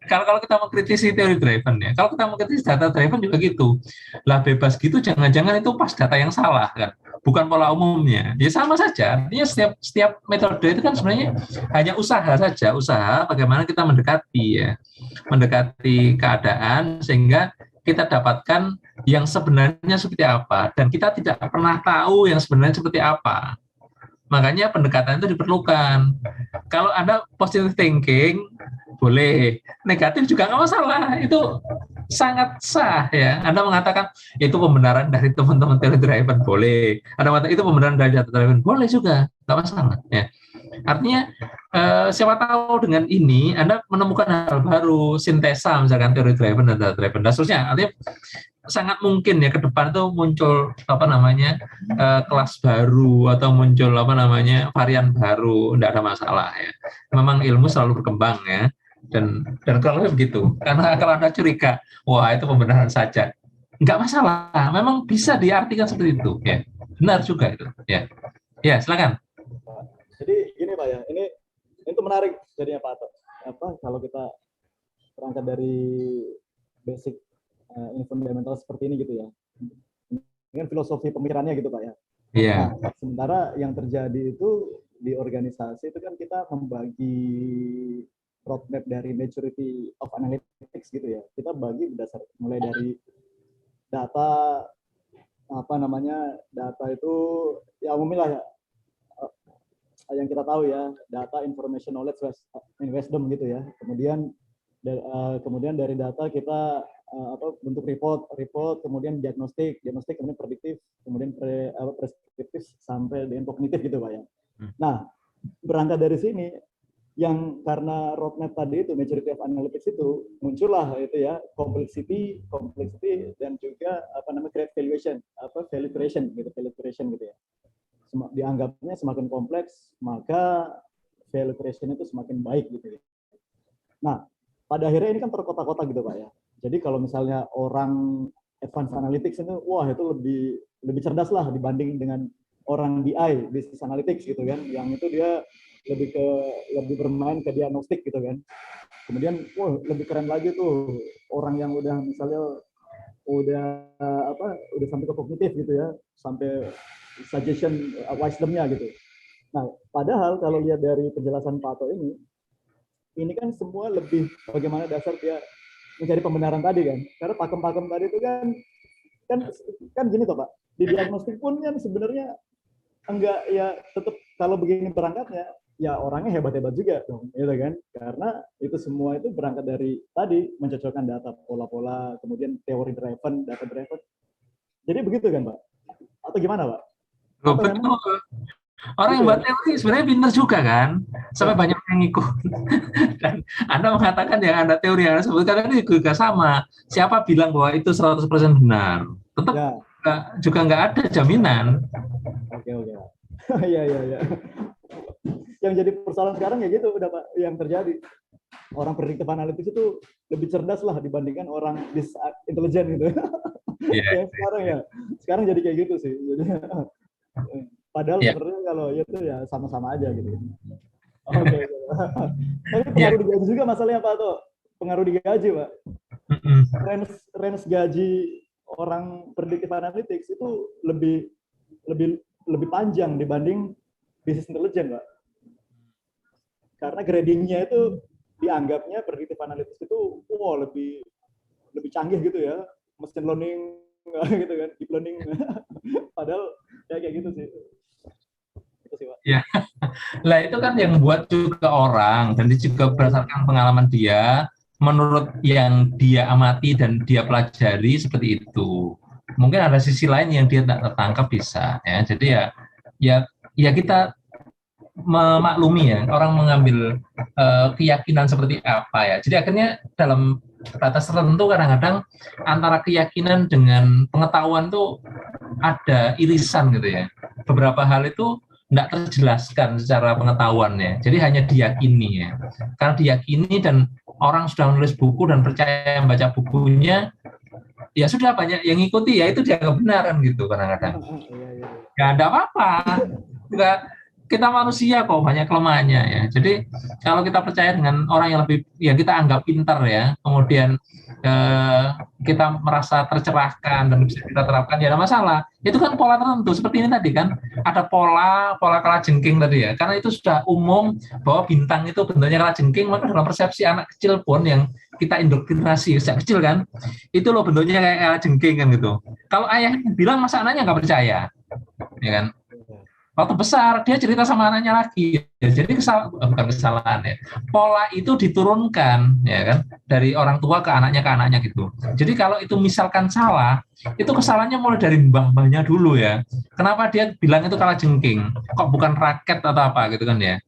Kalau kita mengkritisi teori driven ya, kalau kita mengkritisi data driven juga gitu. Lah bebas gitu, jangan-jangan itu pas data yang salah kan, bukan pola umumnya. Ya sama saja. Artinya setiap metode itu kan sebenarnya hanya usaha bagaimana kita mendekati keadaan sehingga kita dapatkan yang sebenarnya seperti apa, dan kita tidak pernah tahu yang sebenarnya seperti apa. Makanya pendekatan itu diperlukan. Kalau Anda positive thinking, boleh. Negatif juga nggak masalah. Itu sangat sah ya. Anda mengatakan itu pembenaran dari teman-teman teori driven, boleh. Anda mengatakan itu pembenaran dari data driven, boleh juga. Nggak masalah ya. Artinya siapa tahu dengan ini Anda menemukan hal baru, sintesa misalkan teori driven dan data driven dan seterusnya. Artinya sangat mungkin ya ke depan itu muncul kelas baru atau muncul varian baru, tidak ada masalah ya. Memang ilmu selalu berkembang ya, dan kalau begitu, karena kalau Anda curiga, wah itu pembenaran saja, nggak masalah, memang bisa diartikan seperti itu ya, benar juga itu ya. Ya silakan. Jadi gini Pak ya, ini itu menarik jadinya Pak Ato. Kalau kita berangkat dari basic fundamental seperti ini gitu ya, dengan filosofi pemikirannya gitu Pak ya. Iya. Nah, sementara yang terjadi itu di organisasi itu kan kita membagi roadmap dari maturity of analytics gitu ya. Kita bagi berdasar mulai dari data data itu ya umumnya ya, yang kita tahu ya, data, information, knowledge, and wisdom gitu ya. Kemudian dari data kita bentuk report, kemudian diagnostik, kemudian prediktif, kemudian preskriptif sampai dengan kognitif gitu Pak ya. Nah, berangkat dari sini yang karena roadmap tadi itu maturity of analytics itu muncullah itu ya complexity dan juga create valuation value creation gitu ya. Dianggapnya semakin kompleks maka value creation itu semakin baik gitu ya. Nah, pada akhirnya ini kan terkotak-kotak gitu Pak ya. Jadi kalau misalnya orang advanced analytics itu wah itu lebih cerdas lah dibanding dengan orang BI business analytics gitu kan, yang itu dia lebih bermain ke diagnostik gitu kan. Kemudian lebih keren lagi tuh orang yang udah misalnya udah sampai ke kognitif gitu ya, sampai suggestion wisdom-nya gitu. Nah, padahal kalau lihat dari penjelasan Pak Ato ini kan semua lebih bagaimana dasar dia mencari pembenaran tadi kan. Karena pakem-pakem tadi itu kan gini toh Pak. Di diagnostik pun kan sebenarnya enggak ya tetap kalau begini berangkatnya ya orangnya hebat-hebat juga dong, gitu kan? Karena itu semua itu berangkat dari tadi mencocokkan data pola-pola, kemudian teori driven, data driven. Jadi begitu kan Pak? Atau gimana Pak? Betul. Orang yang buat teori sebenarnya pintar juga kan, sampai banyak yang ngikut. Dan Anda mengatakan yang Anda teori yang Anda sebutkan ini juga sama. Siapa bilang bahwa itu 100% benar? Tetap juga nggak ada jaminan. Oke. Iya. Yang jadi persoalan sekarang ya gitu udah Pak, yang terjadi. Orang predictive analytics itu lebih cerdas lah dibandingkan orang intelijen gitu. Yeah. Sekarang jadi kayak gitu sih. Jadi, padahal sebenarnya kalau itu ya sama-sama aja gitu. Oke. Tapi pengaruh di gaji juga masalahnya Pak tuh. Pengaruh di gaji Pak. Range gaji orang predictive analytics itu lebih panjang dibanding business intelligence Pak. Karena gradingnya itu dianggapnya predictive analytics itu lebih canggih gitu ya, machine learning gitu kan, deep learning. Padahal kayak gitu sih. Itu sih Pak. Ya, lah itu kan yang buat juga orang dan juga berdasarkan pengalaman dia, menurut yang dia amati dan dia pelajari seperti itu. Mungkin ada sisi lain yang dia tak tertangkap bisa ya. Jadi ya kita memaklumi ya orang mengambil keyakinan seperti apa ya. Jadi akhirnya dalam batas tertentu kadang-kadang antara keyakinan dengan pengetahuan tuh ada irisan gitu ya. Beberapa hal itu tidak terjelaskan secara pengetahuannya. Jadi hanya diyakini ya. Karena diyakini dan orang sudah menulis buku dan percaya membaca bukunya, ya sudah banyak yang ngikuti ya itu dianggap benar kan gitu kadang-kadang. Ya enggak apa-apa. Enggak, kita manusia kok banyak kelemahannya ya. Jadi kalau kita percaya dengan orang yang lebih ya kita anggap pintar ya, kemudian kita merasa tercerahkan dan bisa kita terapkan ya ada masalah. Itu kan pola tertentu seperti ini tadi kan. Ada pola kalajengking tadi ya. Karena itu sudah umum bahwa bintang itu bentuknya kalajengking, maka dalam persepsi anak kecil pun yang kita indoktrinasi sejak kecil kan, itu loh bentuknya kayak kalajengking kan gitu. Kalau ayahnya bilang masa anaknya nggak percaya, ya kan? Waktu besar dia cerita sama anaknya lagi, ya, jadi bukan kesalahan ya. Pola itu diturunkan, ya kan, dari orang tua ke anaknya gitu. Jadi kalau itu misalkan salah, itu kesalahannya mulai dari mbah-mbahnya dulu ya. Kenapa dia bilang itu kalajengking? Kok bukan raket atau apa gitu kan ya?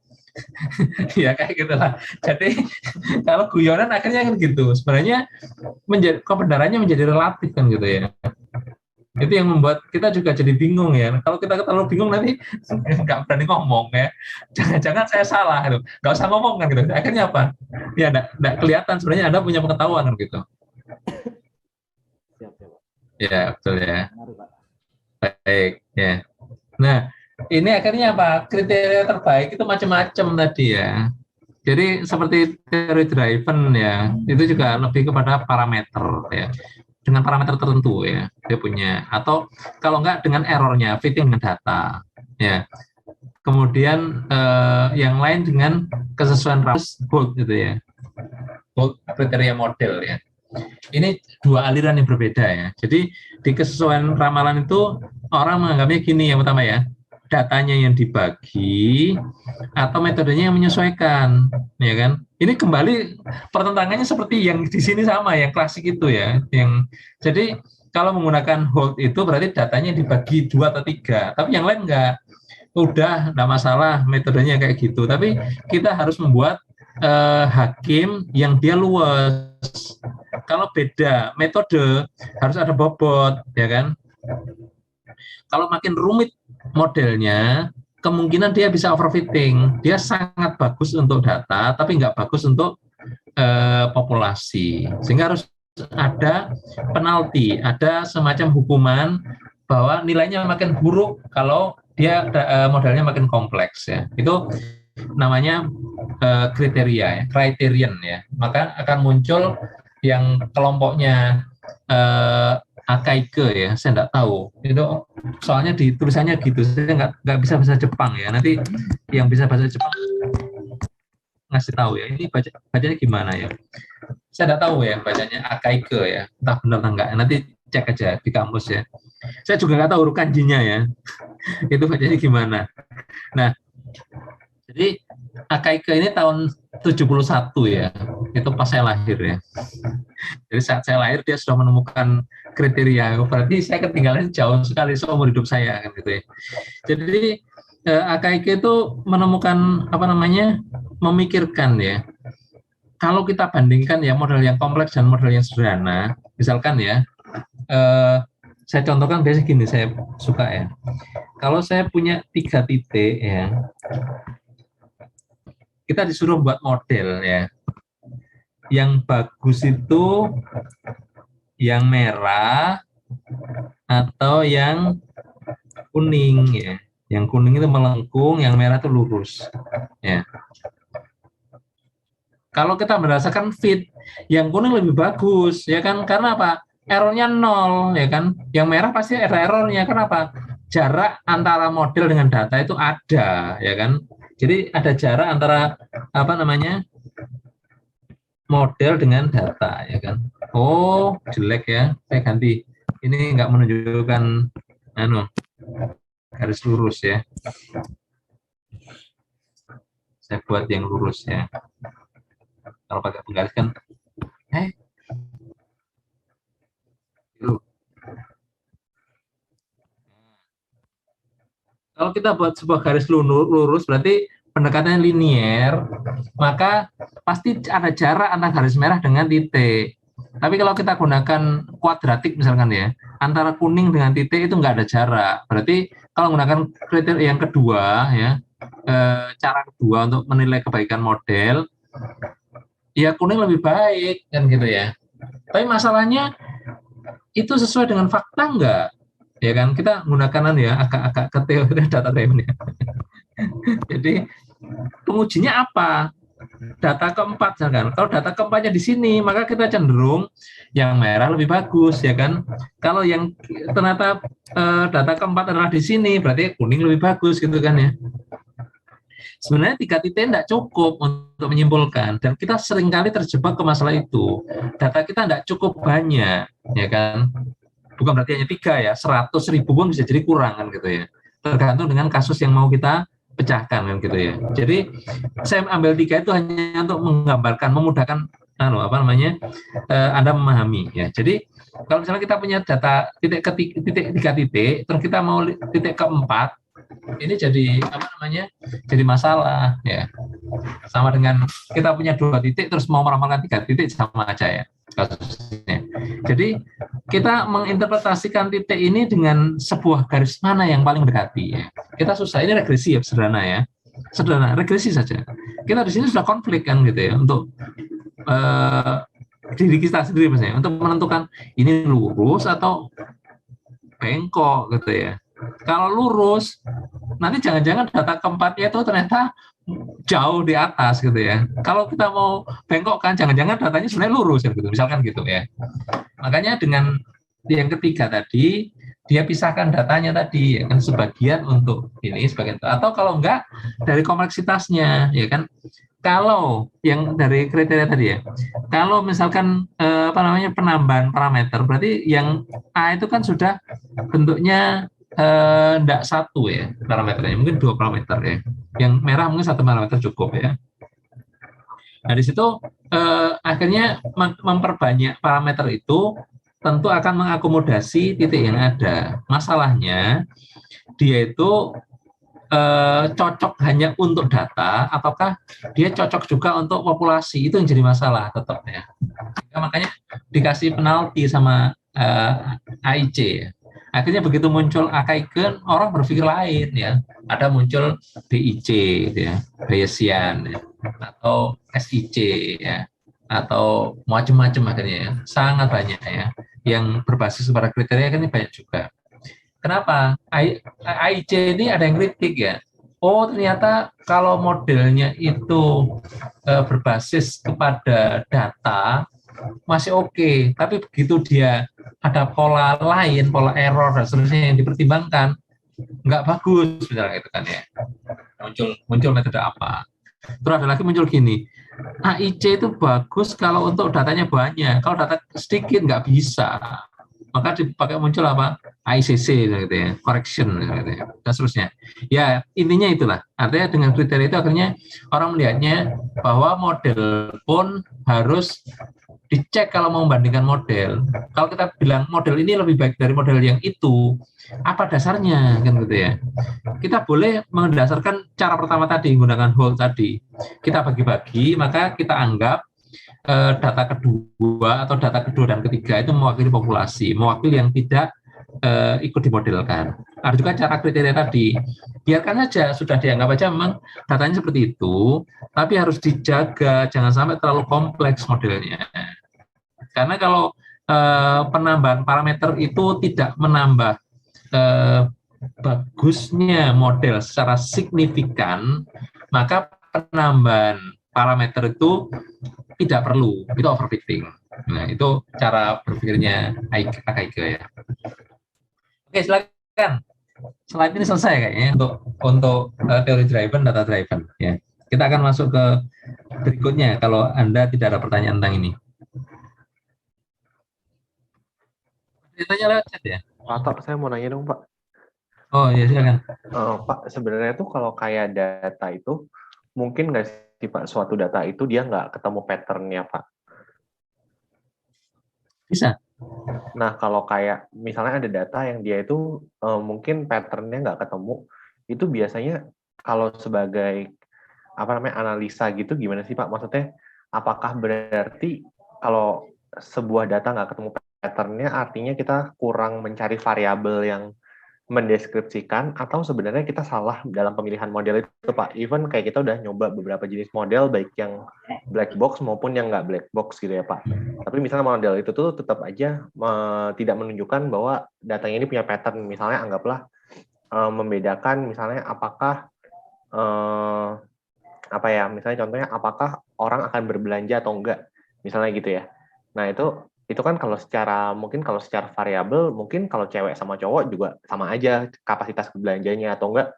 Ya kayak gitulah. Jadi kalau guyonan akhirnya kan gitu. Sebenarnya kebenarannya menjadi relatif kan gitu ya. Itu yang membuat kita juga jadi bingung ya. Kalau kita terlalu bingung nanti nggak berani ngomong ya. Jangan-jangan saya salah gitu. Nggak usah ngomong kan gitu. Akhirnya apa? Ya nggak kelihatan sebenarnya Anda punya pengetahuan kan gitu. Ya betul ya. Baik ya. Nah ini akhirnya apa? Kriteria terbaik itu macam-macam tadi ya. Jadi seperti teori driven ya. Itu juga lebih kepada parameter ya. Dengan parameter tertentu ya dia punya, atau kalau enggak dengan errornya fitting dengan data ya. Kemudian yang lain dengan kesesuaian bold gitu ya, bold kriteria model ya. Ini dua aliran yang berbeda ya. Jadi di kesesuaian ramalan itu orang menganggapnya gini, yang pertama ya, datanya yang dibagi atau metodenya yang menyesuaikan, ya kan? Ini kembali pertentangannya seperti yang di sini sama, yang klasik itu ya. Yang jadi kalau menggunakan hold itu berarti datanya dibagi 2 atau 3, tapi yang lain enggak. udah enggak masalah metodenya kayak gitu. Tapi kita harus membuat hakim yang dia luas. Kalau beda metode harus ada bobot, ya kan? Kalau makin rumit modelnya, kemungkinan dia bisa overfitting. Dia sangat bagus untuk data, tapi nggak bagus untuk populasi. Sehingga harus ada penalti, ada semacam hukuman bahwa nilainya makin buruk kalau dia modelnya makin kompleks, ya. Itu namanya kriteria, ya, criterion, ya. Maka akan muncul yang kelompoknya Akaike, ya, saya nggak tahu. Itu soalnya di tulisannya gitu, saya nggak bisa bahasa Jepang, ya. Nanti yang bisa bahasa Jepang ngasih tahu, ya. Ini bacanya gimana, ya? Saya nggak tahu, ya, bacanya Akaike, ya. Entah benar atau enggak. Nanti cek aja di kampus, ya. Saya juga nggak tahu huruf kanjinya, ya. Itu bacanya gimana. Nah, jadi Akaike ini tahun 71, ya. Itu pas saya lahir, ya. Jadi saat saya lahir dia sudah menemukan kriteria. Berarti saya ketinggalan jauh sekali seumur hidup saya, kan gitu, ya. Jadi Akaike itu menemukan memikirkan, ya. Kalau kita bandingkan, ya, model yang kompleks dan model yang sederhana, misalkan, ya, saya contohkan biasanya gini, saya suka, ya. Kalau saya punya 3 titik, ya, kita disuruh buat model, ya. Yang bagus itu yang merah atau yang kuning, ya. Yang kuning itu melengkung, yang merah itu lurus, ya. Kalau kita merasakan fit, yang kuning lebih bagus, ya kan? Karena apa? Errornya 0, ya kan? Yang merah pasti ada errornya. Kenapa? Jarak antara model dengan data itu ada, ya kan? Jadi ada jarak antara model dengan data, ya kan? Oh, jelek, ya. Saya ganti. Ini nggak menunjukkan garis lurus, ya. Saya buat yang lurus, ya. Kalau pakai penggaris kan kalau kita buat sebuah garis lurus berarti pendekatannya linier, maka pasti ada jarak antara garis merah dengan titik. Tapi kalau kita gunakan kuadratik misalkan, ya, antara kuning dengan titik itu nggak ada jarak. Berarti kalau menggunakan kriteria yang kedua, ya, cara kedua untuk menilai kebaikan model, ya kuning lebih baik, kan gitu, ya. Tapi masalahnya itu sesuai dengan fakta enggak? Ya kan, kita menggunakan, ya, agak ke teori data driven, ya. Jadi pengujinya apa? Data keempat, misalkan. Kalau data keempatnya di sini, maka kita cenderung yang merah lebih bagus, ya kan. Kalau yang ternyata data keempat adalah di sini, berarti kuning lebih bagus, gitu kan, ya. Sebenarnya 3 titik tidak cukup untuk menyimpulkan, dan kita seringkali terjebak ke masalah itu. Data kita tidak cukup banyak, ya kan. Bukan berarti hanya 3, ya, 100.000 pun bisa jadi kurang, kan gitu, ya. Tergantung dengan kasus yang mau kita pecahkan, kan gitu, ya. Jadi saya ambil 3 itu hanya untuk menggambarkan, memudahkan Anda memahami, ya. Jadi kalau misalnya kita punya data tiga titik, terus kita mau titik keempat, ini jadi jadi masalah, ya. Sama dengan kita punya 2 titik terus mau meramalkan 3 titik, sama aja, ya, kasusnya. Jadi kita menginterpretasikan titik ini dengan sebuah garis mana yang paling mendekati, ya. Kita susah, ini regresi, ya, sederhana, ya. Sederhana, regresi saja. Kita di sini sudah konflik, kan gitu, ya, untuk diri kita sendiri misalnya, untuk menentukan ini lurus atau bengkok, gitu, ya. Kalau lurus, nanti jangan-jangan data keempatnya itu ternyata jauh di atas, gitu, ya. Kalau kita mau bengkok, kan jangan-jangan datanya sebenarnya lurus, ya, gitu, misalkan gitu, ya. Makanya dengan yang ketiga tadi, dia pisahkan datanya tadi, ya kan, sebagian untuk ini, sebagian, atau kalau enggak dari kompleksitasnya, ya kan. Kalau yang dari kriteria tadi, ya, kalau misalkan penambahan parameter, berarti yang A itu kan sudah bentuknya enggak 1, ya, parameternya, mungkin 2 parameter, ya. Yang merah mungkin 1 parameter cukup, ya. Nah, di situ akhirnya memperbanyak parameter itu tentu akan mengakomodasi titik yang ada. Masalahnya dia itu cocok hanya untuk data ataukah dia cocok juga untuk populasi, itu yang jadi masalah tetap ya. Makanya dikasih penalti sama AIC ya. Akhirnya begitu muncul AKIG, orang berpikir lain ya. Ada muncul BIC ya, Bayesian ya, atau SIC ya, atau macam-macam akhirnya ya. Sangat banyak ya. Yang berbasis pada kriteria kan ini banyak juga. Kenapa? AIC ini ada yang kritik ya. Oh ternyata kalau modelnya itu berbasis kepada data masih oke, tapi begitu dia ada pola lain, pola error dan seterusnya yang dipertimbangkan, nggak bagus, misalnya itu kan ya. Muncul metode apa? Terus ada lagi muncul gini, AIC itu bagus kalau untuk datanya banyak, kalau data sedikit nggak bisa. Maka dipakai muncul apa? AICC gitu ya, correction gitu ya, dan seterusnya. Ya intinya itulah. Artinya dengan kriteria itu akhirnya orang melihatnya bahwa model pun harus dicek kalau mau membandingkan model. Kalau kita bilang model ini lebih baik dari model yang itu, apa dasarnya kan gitu ya? Kita boleh mendasarkan cara pertama tadi menggunakan whole tadi. Kita bagi-bagi, maka kita anggap data kedua atau data kedua dan ketiga itu mewakili populasi, mewakili yang tidak ikut dimodelkan. Ada juga cara kriteria tadi, biarkan saja sudah dianggap aja memang datanya seperti itu, tapi harus dijaga jangan sampai terlalu kompleks modelnya. Karena kalau penambahan parameter itu tidak menambah bagusnya model secara signifikan, maka penambahan parameter itu tidak perlu, itu overfitting. Nah, itu cara berpikirnya AKIG ya. Oke, silakan. Slide ini selesai kayaknya untuk teori driven, data driven ya. Kita akan masuk ke berikutnya kalau Anda tidak ada pertanyaan tentang ini. Ditanya lewat chat ya. Pak, saya mau nanya dong, Pak. Oh iya, silakan. Pak, sebenarnya tuh kalau kayak data itu mungkin nggak sih Pak, suatu data itu dia nggak ketemu pattern-nya Pak? Bisa. Nah, kalau kayak misalnya ada data yang dia itu mungkin pattern-nya nggak ketemu, itu biasanya kalau sebagai analisa gitu gimana sih Pak? Maksudnya apakah berarti kalau sebuah data nggak ketemu pattern-nya artinya kita kurang mencari variabel yang mendeskripsikan, atau sebenarnya kita salah dalam pemilihan model itu Pak? Even kayak kita udah nyoba beberapa jenis model, baik yang black box maupun yang nggak black box gitu ya Pak. Tapi misalnya model itu tuh tetap aja tidak menunjukkan bahwa datanya ini punya pattern. Misalnya anggaplah membedakan misalnya apakah misalnya contohnya apakah orang akan berbelanja atau enggak, misalnya gitu ya. Nah itu kan kalau secara variabel mungkin kalau cewek sama cowok juga sama aja kapasitas belanjanya, atau enggak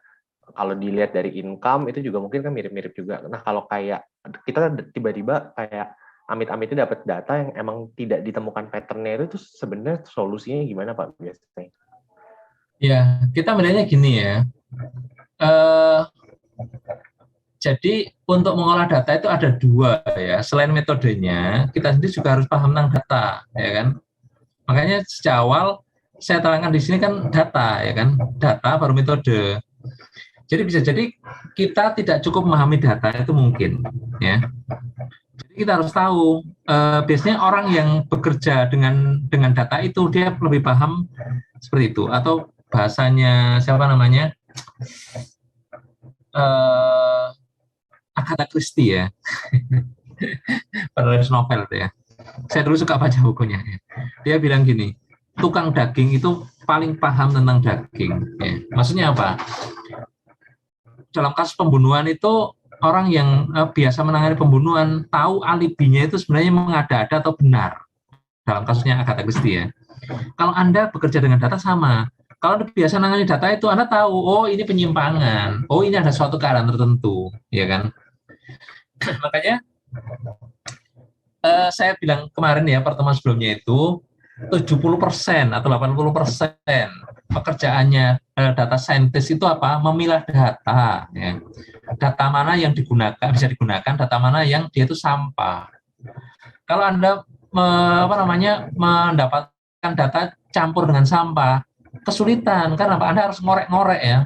kalau dilihat dari income itu juga mungkin kan mirip-mirip juga. Nah kalau kayak kita tiba-tiba kayak amit-amitnya dapat data yang emang tidak ditemukan pattern-nya, itu sebenarnya solusinya gimana Pak biasanya? Ya, kita melihatnya gini ya. Jadi untuk mengolah data itu ada dua ya. Selain metodenya, kita sendiri juga harus paham tentang data, ya kan? Makanya sejak awal saya terangkan di sini kan data, ya kan? Data baru metode. Jadi bisa jadi kita tidak cukup memahami data itu mungkin, ya. Jadi kita harus tahu. Biasanya orang yang bekerja dengan data itu dia lebih paham seperti itu. Atau bahasanya siapa namanya? Agatha Christie ya, penulis novel itu ya. Saya dulu suka baca bukunya. Ya. Dia bilang gini, tukang daging itu paling paham tentang daging. Ya. Maksudnya apa? Dalam kasus pembunuhan itu orang yang biasa menangani pembunuhan tahu alibinya itu sebenarnya mengada-ada atau benar. Dalam kasusnya Agatha Christie ya. Kalau Anda bekerja dengan data sama. Kalau Anda biasa menangani data itu Anda tahu, oh ini penyimpangan, oh ini ada suatu keadaan tertentu, ya kan? Makanya saya bilang kemarin ya pertemuan sebelumnya itu 70% atau 80% pekerjaannya data scientist itu apa? Memilah data. Ya. Data mana yang bisa digunakan, data mana yang dia itu sampah. Kalau Anda mendapatkan data campur dengan sampah, kesulitan karena Anda harus ngorek-ngorek ya.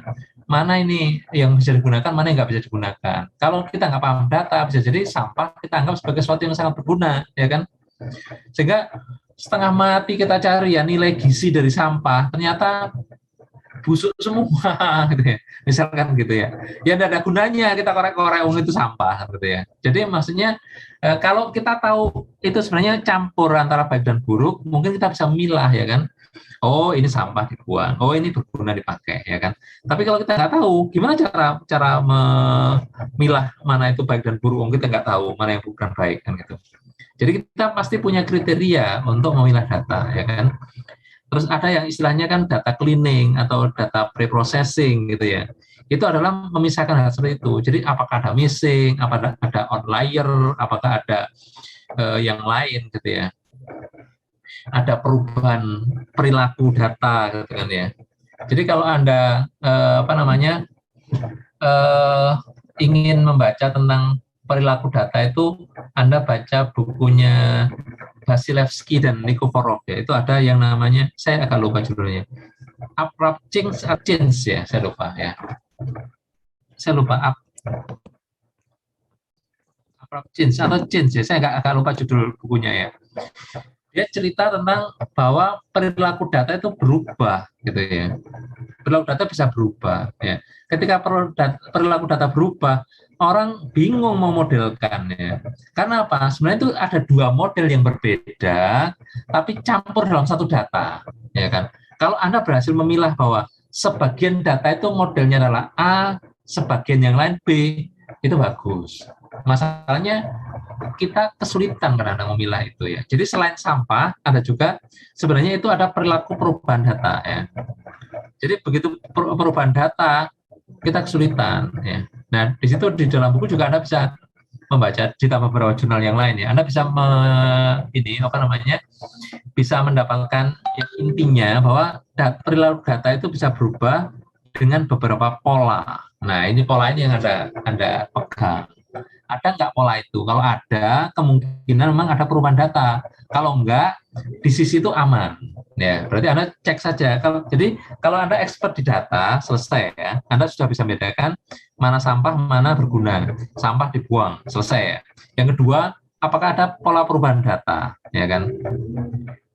mana ini yang bisa digunakan, mana yang nggak bisa digunakan. Kalau kita nggak paham data, bisa jadi sampah kita anggap sebagai sesuatu yang sangat berguna, ya kan? Sehingga setengah mati kita cari ya nilai gizi dari sampah, ternyata busuk semua, gitu ya. Misalkan gitu ya. Ya tidak ada gunanya kita korek-korek itu sampah, gitu ya. Jadi maksudnya kalau kita tahu itu sebenarnya campur antara baik dan buruk, mungkin kita bisa memilah, ya kan? Oh ini sampah dibuang, oh ini berguna dipakai, ya kan. Tapi kalau kita nggak tahu, gimana cara memilah mana itu baik dan buruk, kita nggak tahu mana yang buruk dan baik, kan gitu. Jadi kita pasti punya kriteria untuk memilah data, ya kan. Terus ada yang istilahnya kan data cleaning atau data pre-processing, gitu ya. Itu adalah memisahkan hal seperti itu. Jadi apakah ada missing, apakah ada outlier, apakah ada yang lain, gitu ya. Ada perubahan perilaku data, gitu kan ya. Jadi kalau Anda ingin membaca tentang perilaku data itu, Anda baca bukunya Vasilevsky dan Nikiforov, ya. Itu ada yang namanya, saya agak lupa judulnya, Abrupt Change ya, saya lupa ya. Abrupt Change atau Change ya, saya agak lupa judul bukunya ya. Dia cerita tentang bahwa perilaku data itu berubah, gitu ya. Perilaku data bisa berubah, ya. Ketika perilaku data berubah, orang bingung memodelkan, ya. Karena apa? Sebenarnya itu ada dua model yang berbeda, tapi campur dalam satu data, ya kan? Kalau Anda berhasil memilah bahwa sebagian data itu modelnya adalah A, sebagian yang lain B, itu bagus. Masalahnya kita kesulitan karena memilah itu, ya. Jadi selain sampah, ada juga sebenarnya itu ada perilaku perubahan data, ya. Jadi begitu perubahan data, kita kesulitan, ya. Nah, di situ di dalam buku juga Anda bisa membaca ditambah beberapa jurnal yang lain, ya. Anda bisa bisa mendapatkan intinya bahwa perilaku data itu bisa berubah dengan beberapa pola. Nah, ini pola ini yang Anda pegang. Ada nggak pola itu? Kalau ada, kemungkinan memang ada perubahan data. Kalau enggak, di sisi itu aman. Ya, berarti Anda cek saja. Jadi kalau Anda expert di data, selesai, ya. Anda sudah bisa membedakan mana sampah, mana berguna. Sampah dibuang, selesai, ya. Yang kedua, apakah ada pola perubahan data, ya kan?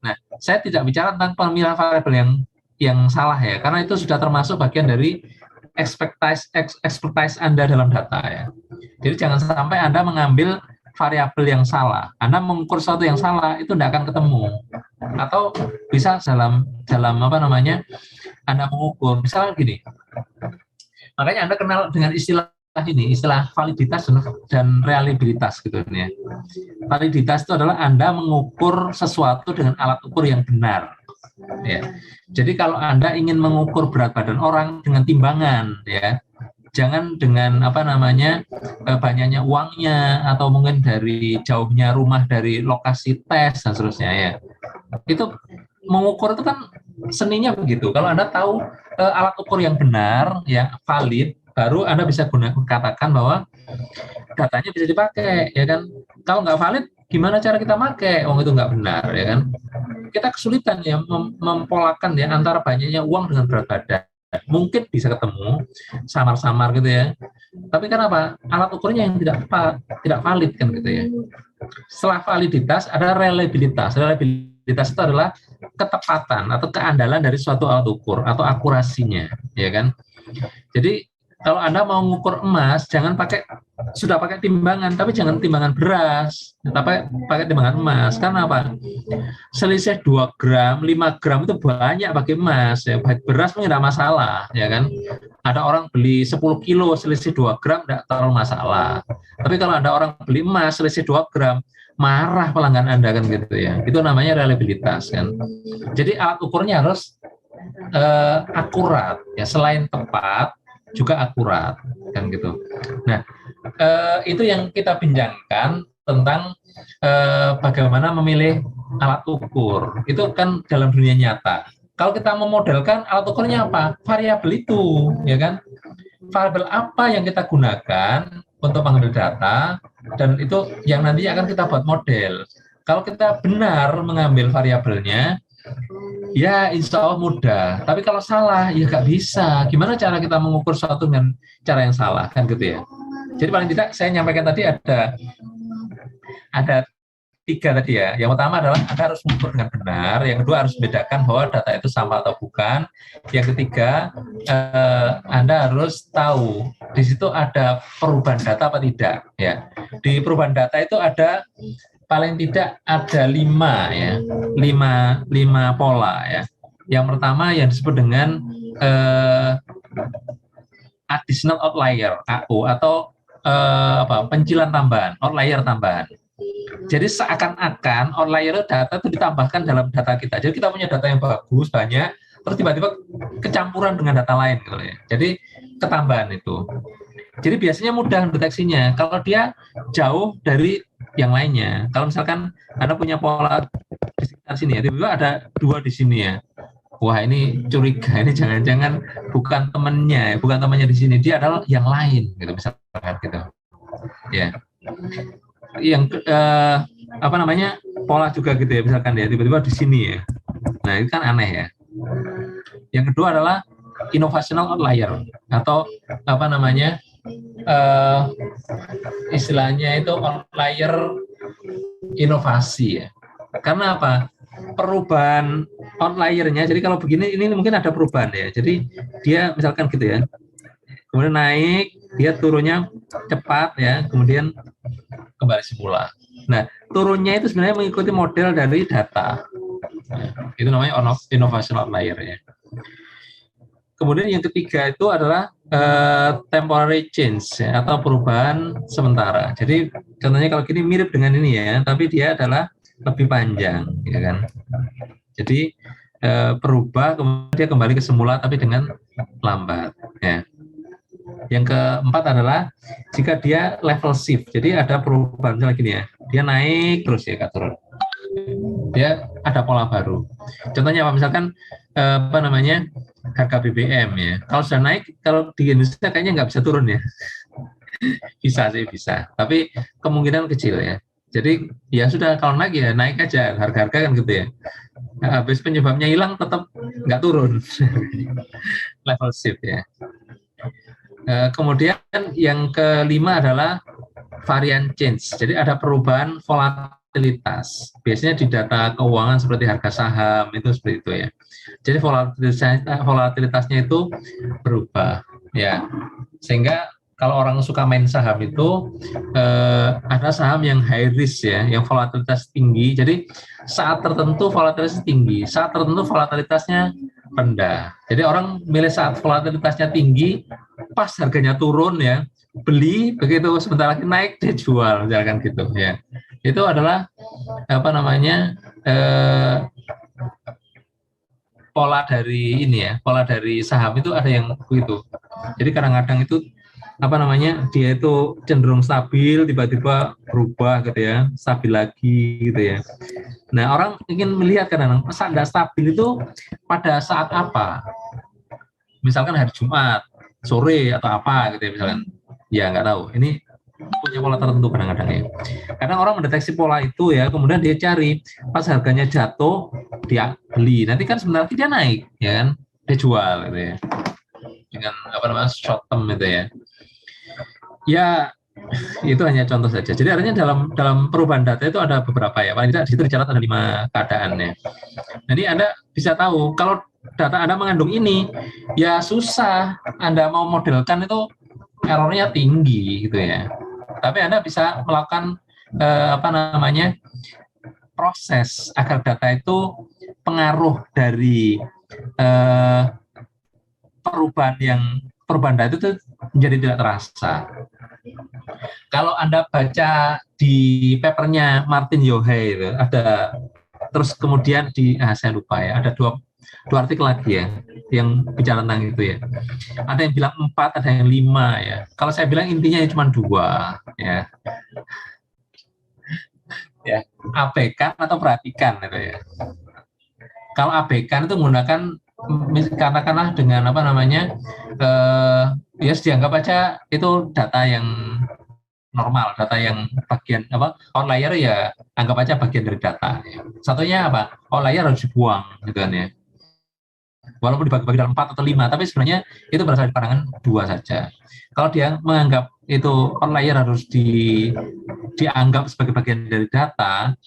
Nah, saya tidak bicara tentang pemilihan variabel yang salah, ya, karena itu sudah termasuk bagian dari expertise Anda dalam data, ya. Jadi jangan sampai Anda mengambil variabel yang salah. Anda mengukur sesuatu yang salah, itu tidak akan ketemu. Atau bisa dalam Anda mengukur, misalnya gini. Makanya Anda kenal dengan istilah validitas dan reliabilitas, gitu ya. Validitas itu adalah Anda mengukur sesuatu dengan alat ukur yang benar. Ya. Jadi kalau Anda ingin mengukur berat badan orang dengan timbangan, ya, jangan dengan banyaknya uangnya atau mungkin dari jauhnya rumah dari lokasi tes dan seterusnya, ya. Itu mengukur itu kan seninya begitu. Kalau Anda tahu alat ukur yang benar, yang valid, baru Anda bisa katakan bahwa datanya bisa dipakai, ya kan. Kalau nggak valid, gimana cara kita pakai? Itu nggak benar, ya kan. Kita kesulitan ya mempolakan ya antara banyaknya uang dengan berat badan. Mungkin bisa ketemu samar-samar gitu ya. Tapi kenapa? Alat ukurnya yang tidak valid kan gitu ya. Setelah validitas ada reliabilitas. Reliabilitas itu adalah ketepatan atau keandalan dari suatu alat ukur atau akurasinya, ya kan. Jadi kalau Anda mau mengukur emas, jangan sudah pakai timbangan, tapi jangan timbangan beras, tapi pakai timbangan emas. Karena apa? Selisih 2 gram, 5 gram itu banyak pakai emas. Ya. Beras mungkin tidak masalah, ya kan? Ada orang beli 10 kilo, selisih 2 gram, tidak terlalu masalah. Tapi kalau ada orang beli emas, selisih 2 gram, marah pelanggan Anda kan gitu ya. Itu namanya reliabilitas kan. Jadi alat ukurnya harus akurat, ya. Selain tepat, juga akurat kan gitu. Nah, itu yang kita bincangkan tentang bagaimana memilih alat ukur. Itu kan dalam dunia nyata. Kalau kita memodelkan alat ukurnya apa? Variabel itu, ya kan? Variabel apa yang kita gunakan untuk mengambil data, dan itu yang nanti akan kita buat model. Kalau kita benar mengambil variabelnya, Ya, insya Allah mudah. Tapi kalau salah, ya nggak bisa. Gimana cara kita mengukur sesuatu dengan cara yang salah, kan gitu ya. Jadi paling tidak saya nyampaikan tadi ada 3 tadi ya. Yang pertama adalah Anda harus mengukur dengan benar. Yang kedua harus membedakan bahwa data itu sama atau bukan. Yang ketiga, Anda harus tahu di situ ada perubahan data apa tidak. Ya, di perubahan data itu ada paling tidak ada 5 ya, 5 pola ya. Yang pertama yang disebut dengan additional outlier (AO) atau pencilan tambahan, outlier tambahan. Jadi seakan-akan outlier data itu ditambahkan dalam data kita. Jadi kita punya data yang bagus banyak, terus tiba-tiba kecampuran dengan data lain gitu ya. Jadi ketambahan itu. Jadi biasanya mudah deteksinya kalau dia jauh dari yang lainnya. Kalau misalkan Anda punya pola di sekitar sini ya, tiba-tiba ada 2 di sini ya. Wah, ini curiga, ini jangan-jangan bukan temannya di sini, dia adalah yang lain gitu misalkan gitu. Ya. Yang pola juga gitu ya, misalkan dia tiba-tiba di sini ya. Nah, itu kan aneh ya. Yang kedua adalah innovational outlier atau istilahnya itu outlier inovasi ya. Karena apa? Perubahan outliernya. Jadi kalau begini ini mungkin ada perubahan ya. Jadi dia misalkan gitu ya. Kemudian naik, dia turunnya cepat ya, kemudian kembali semula. Nah, turunnya itu sebenarnya mengikuti model dari data. Nah, itu namanya innovation outlier ya. Kemudian yang ketiga itu adalah temporary change ya, atau perubahan sementara. Jadi contohnya kalau gini mirip dengan ini ya, tapi dia adalah lebih panjang, ya kan? Jadi berubah kemudian dia kembali ke semula tapi dengan lambat. Ya. Yang keempat adalah jika dia level shift, jadi ada perubahan misalnya gini ya, dia naik terus ya, nggak turun. Dia ada pola baru. Contohnya apa? Misalkan harga BBM ya. Kalau sudah naik, kalau di Indonesia kayaknya nggak bisa turun ya. Bisa sih, bisa. Tapi kemungkinan kecil ya. Jadi ya sudah, kalau naik ya naik aja. Harga-harga kan gitu ya. Nah, habis penyebabnya hilang tetap nggak turun. Level shift ya. Kemudian yang kelima adalah variant change. Jadi ada perubahan volatilitas. Biasanya di data keuangan seperti harga saham itu seperti itu ya. Jadi volatilitasnya itu berubah ya. Sehingga kalau orang suka main saham itu ada saham yang high risk ya, yang volatilitas tinggi. Jadi saat tertentu volatilitasnya tinggi, saat tertentu volatilitasnya rendah. Jadi orang milih saat volatilitasnya tinggi, pas harganya turun ya, beli, begitu sebentar lagi naik dia jual, misalkan gitu ya. Itu adalah pola dari ini ya, pola dari saham itu ada yang begitu. Jadi kadang-kadang itu dia itu cenderung stabil, tiba-tiba berubah gitu ya, stabil lagi gitu ya. Nah, orang ingin melihat kadang-kadang saat nggak stabil itu pada saat apa? Misalkan hari Jumat, sore atau apa gitu ya misalkan. Ya nggak tahu. Ini punya pola tertentu kadang-kadang ya. Kadang orang mendeteksi pola itu ya, kemudian dia cari pas harganya jatuh dia beli. Nanti kan sebenarnya dia naik, ya kan? Dia jual gitu ya. Dengan short term itu ya. Ya, itu hanya contoh saja. Jadi artinya dalam perubahan data itu ada beberapa ya. Paling tidak di situ dicatat ada 5 keadaannya. Jadi Anda bisa tahu kalau data Anda mengandung ini, ya susah Anda mau modelkan itu errornya tinggi gitu ya. Tapi Anda bisa melakukan proses agar data itu pengaruh dari perubahan data itu menjadi tidak terasa. Kalau Anda baca di papernya Martin Yohei itu ada, terus kemudian saya lupa ya, ada dua artikel lagi ya yang bicara tentang itu ya. Ada yang bilang 4, ada yang 5 ya. Kalau saya bilang intinya cuma 2 ya. Ya, abaikan atau perhatikan gitu ya. Kalau abaikan itu menggunakan katakanlah dengan ya dianggap aja itu data yang normal, data yang bagian outlier ya anggap aja bagian dari data. Satunya outlier harus dibuang gitu kan ya. walaupun dibagi-bagi dalam 4 atau 5, tapi sebenarnya itu berasal dari pandangan 2 saja. Kalau dia menganggap itu outlier harus dianggap sebagai bagian dari data,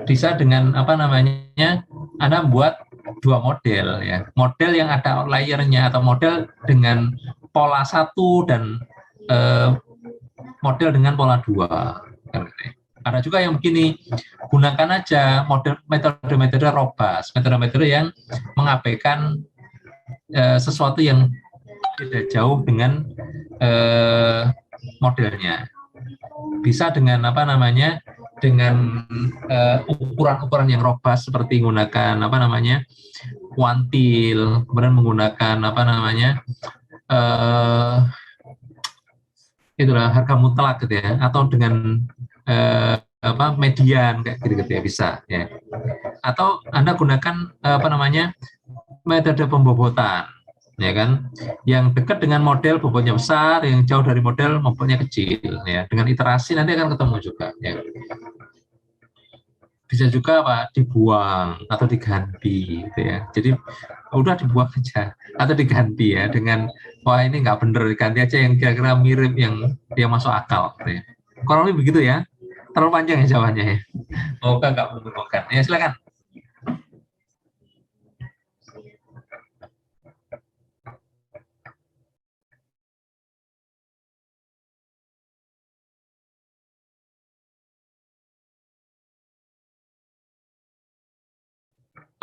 bisa dengan Anda buat 2 model ya. Model yang ada outliernya atau model dengan pola 1 dan model dengan pola 2. Ada juga yang begini, gunakan aja metode-metode robust, metode-metode yang mengabaikan sesuatu yang tidak jauh dengan modelnya. Bisa dengan dengan ukuran-ukuran yang robust seperti menggunakan kuantil, kemudian menggunakan itulah harga mutlak gitu ya, atau dengan median kayak gitu ya, bisa ya. Atau Anda gunakan metode pembobotan ya kan, yang dekat dengan model bobotnya besar, yang jauh dari model bobotnya kecil ya. Dengan iterasi nanti akan ketemu juga ya. Bisa juga dibuang atau diganti gitu ya. Jadi udah dibuang aja atau diganti ya dengan wah ini nggak bener, diganti aja yang kira-kira mirip yang masuk akal gitu ya. Kurang lebih begitu ya. Terlalu panjang ya jawabannya ya. Moga nggak membingungkan. Ya silakan.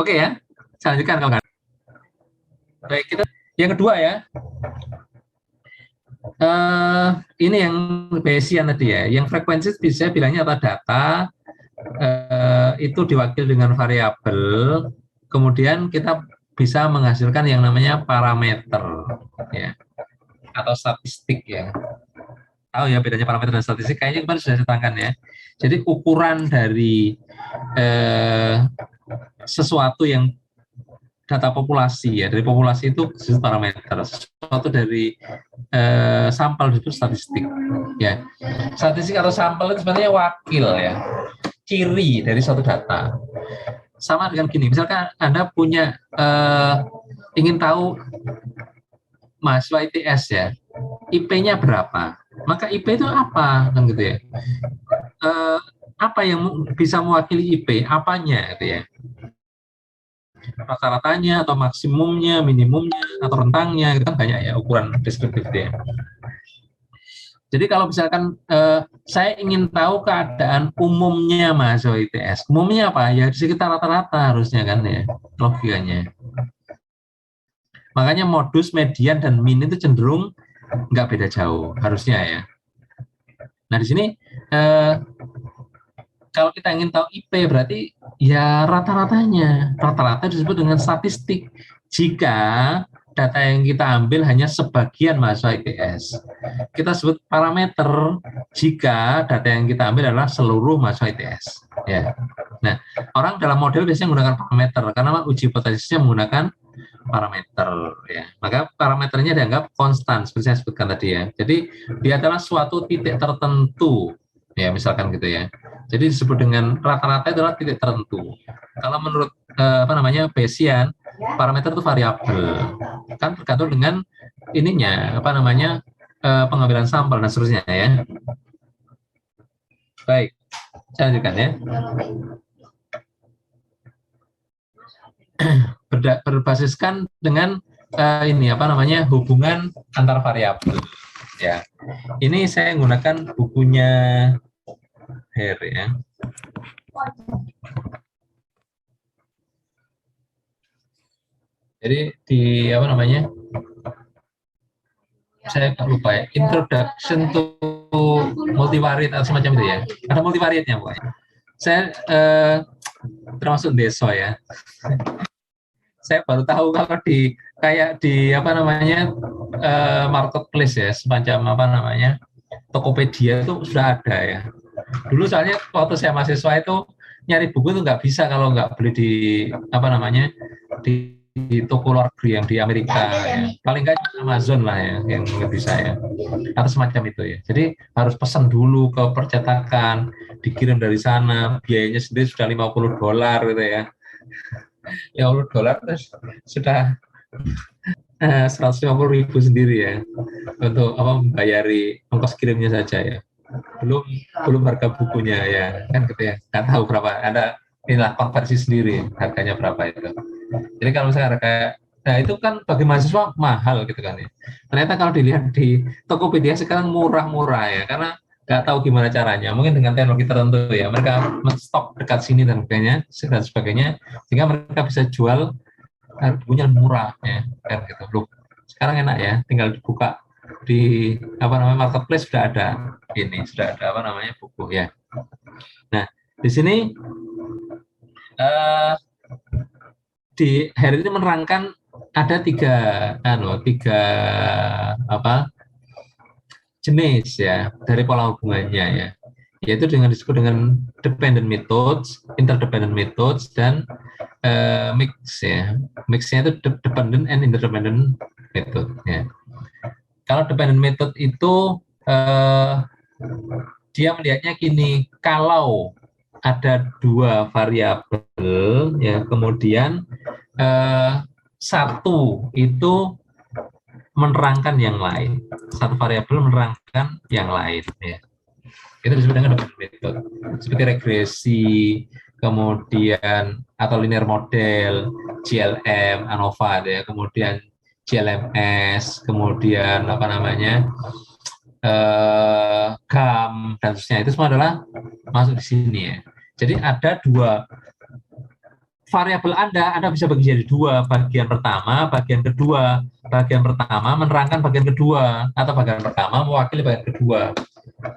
Oke ya, saya lanjutkan kalau nggak. Baik, kita yang kedua ya. Ini yang Bayesian tadi ya, yang frekuensi bisa bilangnya apa, data itu diwakili dengan variabel, kemudian kita bisa menghasilkan yang namanya parameter ya, atau statistik ya. Tahu ya bedanya parameter dan statistik, kayaknya kemarin sudah saya terangkan ya. Jadi ukuran dari sesuatu yang data populasi ya, dari populasi itu disebut parameter, sesuatu dari sampel itu statistik ya. Statistik atau sampel itu sebenarnya wakil ya, ciri dari suatu data. Sama dengan gini, misalkan Anda punya ingin tahu mahasiswa ITS ya, IP-nya berapa, maka IP itu apa kan gitu ya. Apa yang bisa mewakili IP, apanya gitu ya, rata-ratanya atau maksimumnya, minimumnya atau rentangnya, itu kan banyak ya ukuran deskriptif dia. Jadi kalau misalkan saya ingin tahu keadaan umumnya mahasiswa ITS, umumnya apa ya, di sekitar rata-rata harusnya kan ya, logikanya. Makanya modus, median dan min itu cenderung nggak beda jauh harusnya ya. Nah di sini kalau kita ingin tahu IP berarti ya rata-ratanya. Rata-rata disebut dengan statistik jika data yang kita ambil hanya sebagian mahasiswa ITS. Kita sebut parameter jika data yang kita ambil adalah seluruh mahasiswa ITS. Ya. Nah, orang dalam model biasanya menggunakan parameter karena uji hipotesisnya menggunakan parameter. Ya. Maka parameternya dianggap konstan seperti saya sebutkan tadi ya. Jadi dia adalah suatu titik tertentu. Ya, misalkan gitu ya. Jadi disebut dengan rata-rata adalah titik tertentu. Kalau menurut Bayesian, parameter itu variabel. Kan tergantung dengan ininya, pengambilan sampel dan seterusnya ya. Baik, saya lanjutkan ya. Berbasiskan dengan hubungan antar variabel. Ya, ini saya menggunakan bukunya Hare ya. Jadi di saya lupa ya, Introduction to Multivariate atau semacam itu ya. Ada multivariate-nya pokoknya. Saya termasuk deso ya. Saya baru tahu kalau di marketplace ya, semacam Tokopedia itu sudah ada ya. Dulu soalnya waktu saya mahasiswa itu nyari buku itu nggak bisa kalau nggak beli di di toko luar negeri yang di Amerika ya. Paling nggak Amazon lah ya yang nggak bisa ya, atau semacam itu ya. Jadi harus pesan dulu ke percetakan, dikirim dari sana, biayanya sendiri sudah $50 gitu ya. $50 terus sudah 150.000 sendiri ya untuk membayari ongkos kirimnya saja ya. Belum harga bukunya ya kan gitu ya. Nggak tahu berapa. Ada inilah konversi sendiri harganya berapa itu. Jadi kalau misalnya harga, nah itu kan bagi mahasiswa mahal gitu kan ya. Ternyata kalau dilihat di Tokopedia sekarang murah-murah ya, karena nggak tahu gimana caranya. Mungkin dengan teknologi tertentu ya, mereka stok dekat sini dan sebagainya, sehingga mereka bisa jual bukunya murah ya, kan gitu. Loh, sekarang enak ya, tinggal dibuka di marketplace sudah ada buku ya. Nah di sini di Harry ini menerangkan ada tiga jenis ya dari pola hubungannya ya, yaitu disebut dengan dependent methods, interdependent methods, dan mix ya. Mixnya itu dependent and interdependent method ya. Kalau dependent method itu dia melihatnya gini, kalau ada dua variabel ya, kemudian satu itu menerangkan yang lain, satu variabel menerangkan yang lain ya. Itu disebut dengan dependent method, seperti regresi, kemudian atau linear model, GLM, ANOVA ya, kemudian GLMS, kemudian GAM dan seterusnya. Itu semua adalah masuk di sini ya. Jadi ada dua variabel Anda bisa bagi jadi dua, bagian pertama, bagian kedua. Bagian pertama menerangkan bagian kedua, atau bagian pertama mewakili bagian kedua.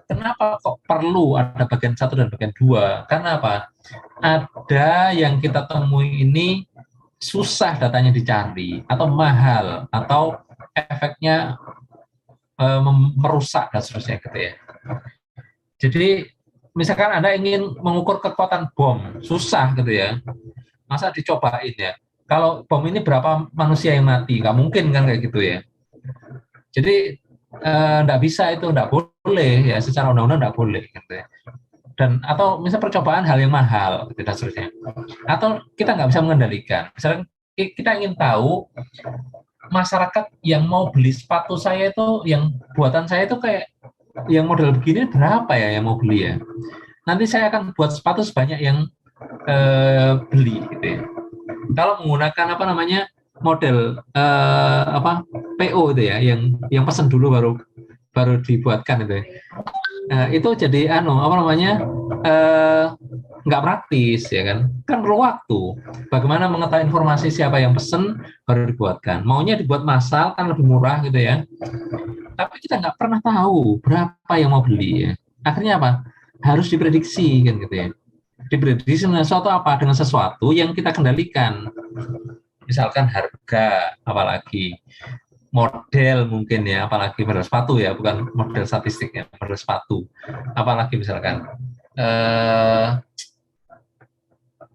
Kenapa kok perlu ada bagian satu dan bagian dua? Karena apa? Ada yang kita temui ini susah datanya dicari, atau mahal, atau efeknya merusak dan seterusnya gitu ya. Jadi misalkan Anda ingin mengukur kekuatan bom, susah gitu ya. Masa dicobain ya? Kalau bom ini berapa manusia yang mati? Nggak mungkin kan kayak gitu ya. Jadi nggak bisa, itu nggak boleh ya, secara undang-undang nggak boleh gitu ya. Dan atau misalnya percobaan hal yang mahal gitu dan seterusnya. Atau kita nggak bisa mengendalikan. Misalnya kita ingin tahu masyarakat yang mau beli sepatu saya itu, yang buatan saya itu kayak yang model begini berapa ya yang mau beli ya. Nanti saya akan buat sepatu sebanyak yang beli gitu ya. Kalau menggunakan model PO itu ya, yang pesan dulu baru dibuatkan itu ya. Itu jadi nggak praktis ya kan perlu waktu. Bagaimana mengetahui informasi siapa yang pesen baru dibuatkan. Maunya dibuat massal kan lebih murah gitu ya, tapi kita nggak pernah tahu berapa yang mau beli ya. Akhirnya apa, harus diprediksi kan gitu ya. Diprediksi dengan sesuatu yang kita kendalikan, misalkan harga, apalagi model mungkin ya, apalagi model sepatu ya, bukan model statistik ya, model sepatu, apalagi misalkan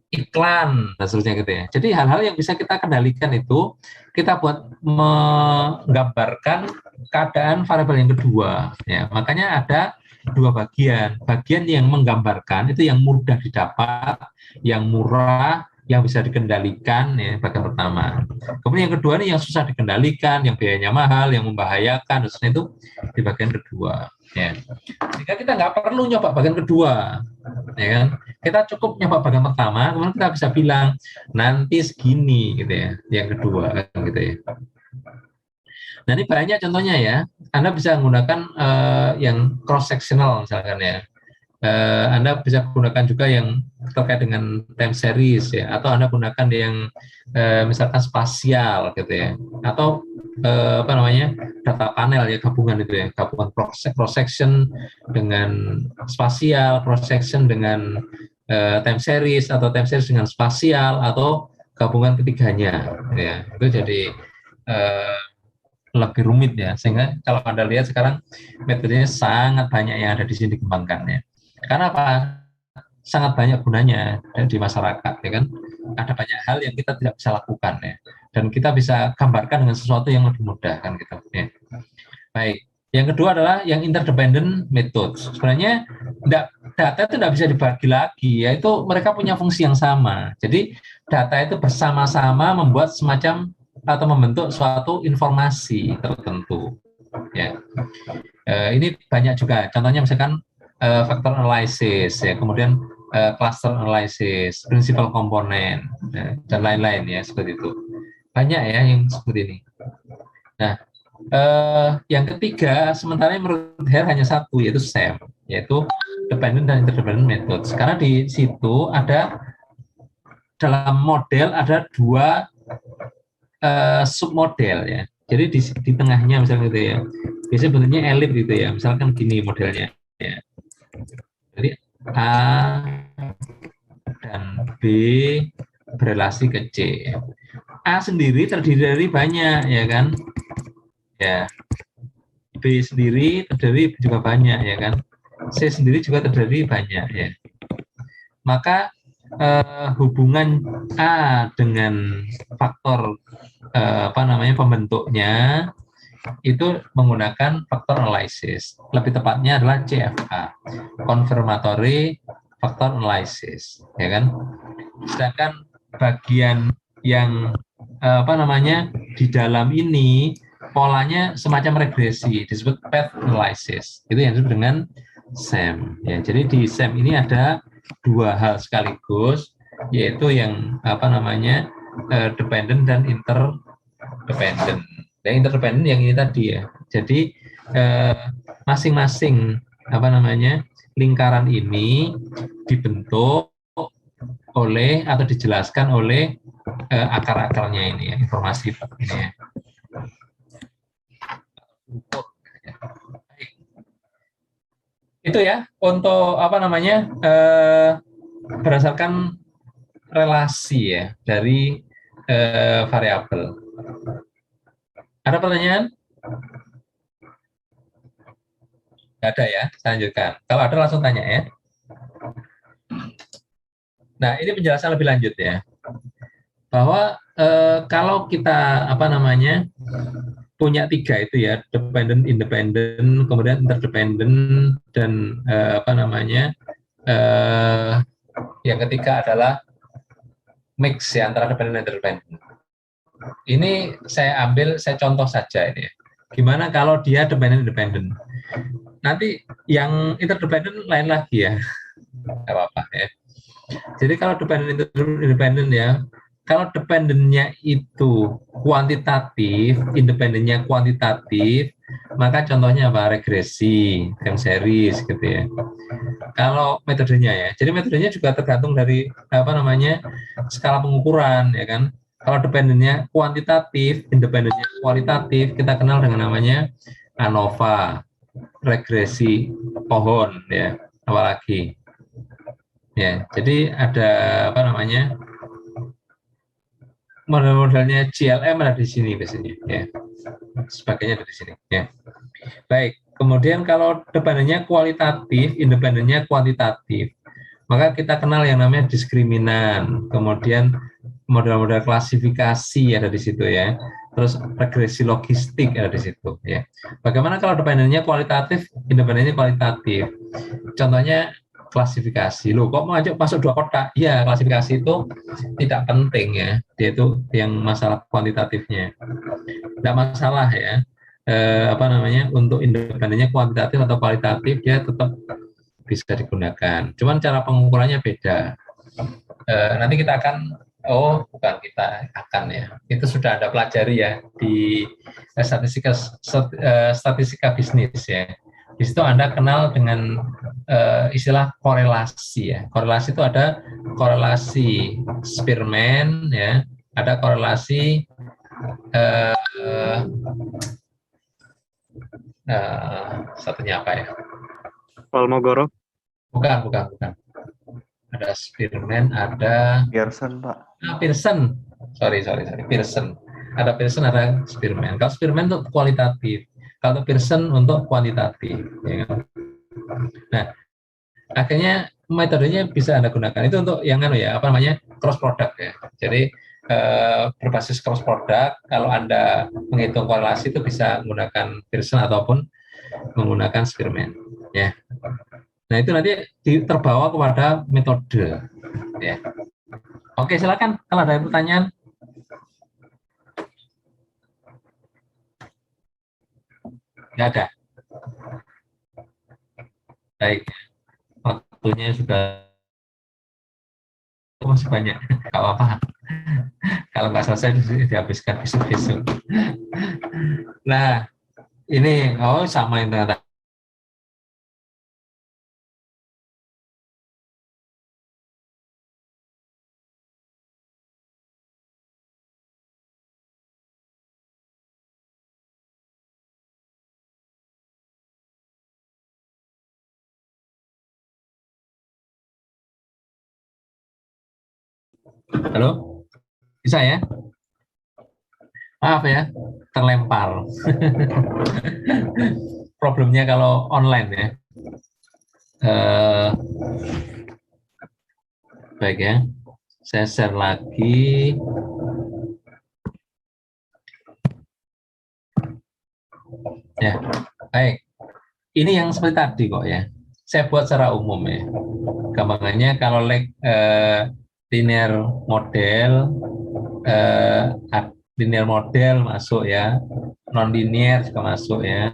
iklan dan seterusnya gitu ya. Jadi hal-hal yang bisa kita kendalikan itu kita buat menggambarkan keadaan variabel yang kedua ya. Makanya ada dua bagian yang menggambarkan itu yang mudah didapat, yang murah, yang bisa dikendalikan ya, bagian pertama. Kemudian yang kedua ini yang susah dikendalikan, yang biayanya mahal, yang membahayakan, terus itu di bagian kedua ya. Jika kita nggak perlu nyoba bagian kedua ya kan, kita cukup nyoba bagian pertama, kemudian kita bisa bilang nanti segini gitu ya, yang kedua kan gitu ya. Nah ini banyak contohnya ya. Anda bisa menggunakan yang cross sectional misalkan ya. Anda bisa gunakan juga yang terkait dengan time series ya, atau Anda gunakan yang misalkan spasial gitu ya, atau data panel ya, gabungan itu ya, gabungan cross section dengan spasial, cross section dengan time series, atau time series dengan spasial, atau gabungan ketiganya ya. Itu jadi lebih rumit ya, sehingga kalau Anda lihat sekarang metodenya sangat banyak yang ada di sini dikembangkannya. Karena apa? Sangat banyak gunanya di masyarakat ya kan. Ada banyak hal yang kita tidak bisa lakukan ya, dan kita bisa gambarkan dengan sesuatu yang lebih mudah kan gitu ya. Baik, yang kedua adalah yang interdependent methods. Sebenarnya data itu tidak bisa dibagi lagi, yaitu mereka punya fungsi yang sama. Jadi data itu bersama-sama membuat semacam atau membentuk suatu informasi tertentu. Ya, ini banyak juga. Contohnya misalkan factor analysis, ya, kemudian cluster analysis, principal component, ya, dan lain-lain ya seperti itu. Banyak ya yang seperti ini. Nah, yang ketiga, sementara menurut Hare hanya satu, yaitu SAM, yaitu dependent dan interdependent methods. Karena di situ ada dalam model ada dua submodel ya. Jadi di tengahnya misalnya gitu ya. Biasanya bentuknya elip gitu ya. Misalkan gini modelnya ya. Jadi A dan B berelasi ke C. A sendiri terdiri dari banyak ya kan? Ya. B sendiri terdiri juga banyak ya kan? C sendiri juga terdiri banyak ya. Maka hubungan A dengan faktor pembentuknya itu menggunakan faktor analysis. Lebih tepatnya adalah CFA, confirmatory factor analysis, ya kan? Sedangkan bagian yang di dalam ini polanya semacam regresi, disebut path analysis. Itu yang disebut dengan SAM. Ya, jadi di SAM ini ada dua hal sekaligus, yaitu yang dependent dan interdependent. Yang interdependent yang ini tadi ya. Jadi masing-masing lingkaran ini dibentuk oleh atau dijelaskan oleh akar-akarnya ini ya, informasi ini ya. Itu ya untuk berdasarkan relasi ya dari variabel. Ada pertanyaan? Tidak ada ya, saya lanjutkan. Kalau ada langsung tanya ya. Nah, ini penjelasan lebih lanjut ya. Bahwa kalau kita punya tiga itu ya, dependent, independent, kemudian interdependent, dan yang ketiga adalah mix ya antara dependent dan interdependent. Ini saya contoh saja ini. Gimana kalau dia dependent independent? Nanti yang interdependent lain lagi ya. Nggak apa-apa ya. Jadi kalau dependent independent ya, kalau dependentnya itu kuantitatif, independennya kuantitatif, maka contohnya apa? Regresi, time series gitu ya. Kalau metodenya ya, jadi metodenya juga tergantung dari skala pengukuran ya kan. Kalau dependennya kuantitatif, independennya kualitatif, kita kenal dengan namanya ANOVA, regresi pohon ya, apalagi. Ya, jadi ada model-modelnya GLM ada di sini biasanya ya. Sebagainya ada di sini ya. Baik, kemudian kalau dependennya kualitatif, independennya kuantitatif, maka kita kenal yang namanya diskriminan. Kemudian model-model klasifikasi ada di situ ya. Terus regresi logistik ada di situ ya. Bagaimana kalau dependennya kualitatif, independennya kualitatif? Contohnya klasifikasi. Loh, kok mau masuk dua kotak? Ya, klasifikasi itu tidak penting ya. Dia itu yang masalah kuantitatifnya. Tidak masalah ya. Untuk independennya kuantitatif atau kualitatif dia tetap bisa digunakan. Cuman cara pengukurannya beda. Nanti kita akan itu sudah Anda pelajari ya di statistika bisnis ya. Di situ Anda kenal dengan istilah korelasi ya. Korelasi itu ada korelasi Spearman ya, ada korelasi satunya apa ya? Kolmogorov? Bukan. Ada Spearman, ada Pearson, Pak. Pearson. Sorry. Pearson. Ada Pearson, ada Spearman. Kalau Spearman untuk kualitatif, kalau Pearson untuk kuantitatif. Ya kan? Nah, akhirnya metodenya bisa Anda gunakan. Itu untuk yang cross product ya. Jadi berbasis cross product, kalau Anda menghitung korelasi itu bisa menggunakan Pearson ataupun menggunakan Spearman. Ya. Nah, itu nanti terbawa kepada metode. Ya. Oke, silakan kalau ada pertanyaan. Nggak ada. Baik, waktunya sudah masih banyak. Nggak apa-apa. Kalau nggak selesai dihabiskan besok-besok. Nah, ini sama yang ternyata. Halo, bisa ya? Maaf ya, terlempar. Problemnya kalau online ya. Baik ya, saya share lagi. Ya, baik. Ini yang seperti tadi kok ya. Saya buat secara umum ya. Gampangannya kalau linear model masuk ya, non linear juga masuk ya,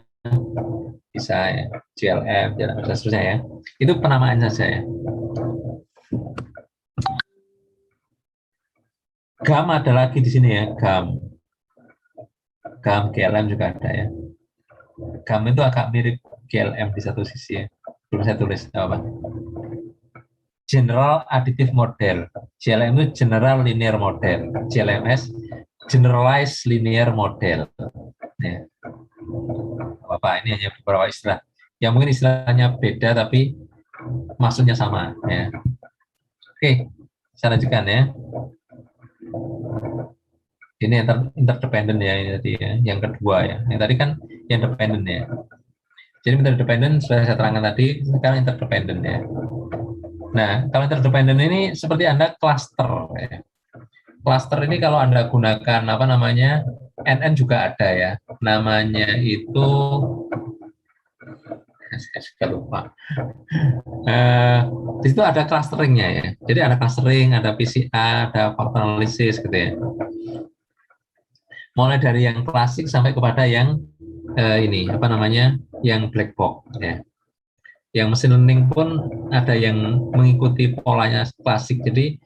bisa ya, GLM dan seterusnya ya. Itu penamaan saja ya. GAM ada lagi di sini ya, GAM GLM juga ada ya. GAM itu agak mirip GLM di satu sisi ya. Belum saya tulis apa. General Additive Model. GLM itu General Linear Model. GLMS Generalized Linear Model. Ya. Apa ini hanya beberapa istilah. Ya mungkin istilahnya beda tapi maksudnya sama. Ya. Oke, saya lanjutkan ya. Ini interdependent ya ini tadi ya. Yang kedua ya. Yang tadi kan yang dependent ya. Jadi interdependent sudah saya terangkan tadi. Sekarang interdependent ya. Nah, kalau interdependent ini seperti Anda cluster. Ya. Cluster ini kalau Anda gunakan apa namanya, NN juga ada ya. Namanya itu, saya juga lupa. Di situ ada clusteringnya ya. Jadi ada clustering, ada PCA, ada factor analysis gitu ya. Mulai dari yang klasik sampai kepada yang ini apa namanya, yang black box ya. Yang mesin learning pun ada yang mengikuti polanya klasik, jadi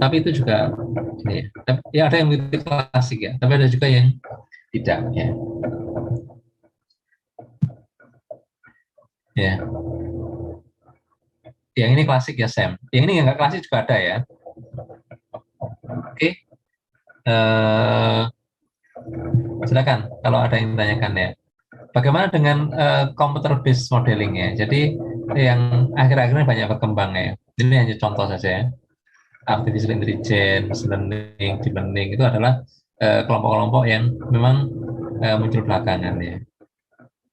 tapi itu juga ini ya, ada yang mengikuti klasik ya, tapi ada juga yang tidak ya. Ya, yang ini klasik ya Sam, yang ini yang nggak klasik juga ada ya. Oke, silakan kalau ada yang ditanyakan ya. Bagaimana dengan computer based modeling ya? Jadi yang akhir-akhir ini banyak berkembang ya. Ini hanya contoh saja ya. Artificial intelligence, learning, deep learning itu adalah kelompok-kelompok yang memang muncul belakangan ya.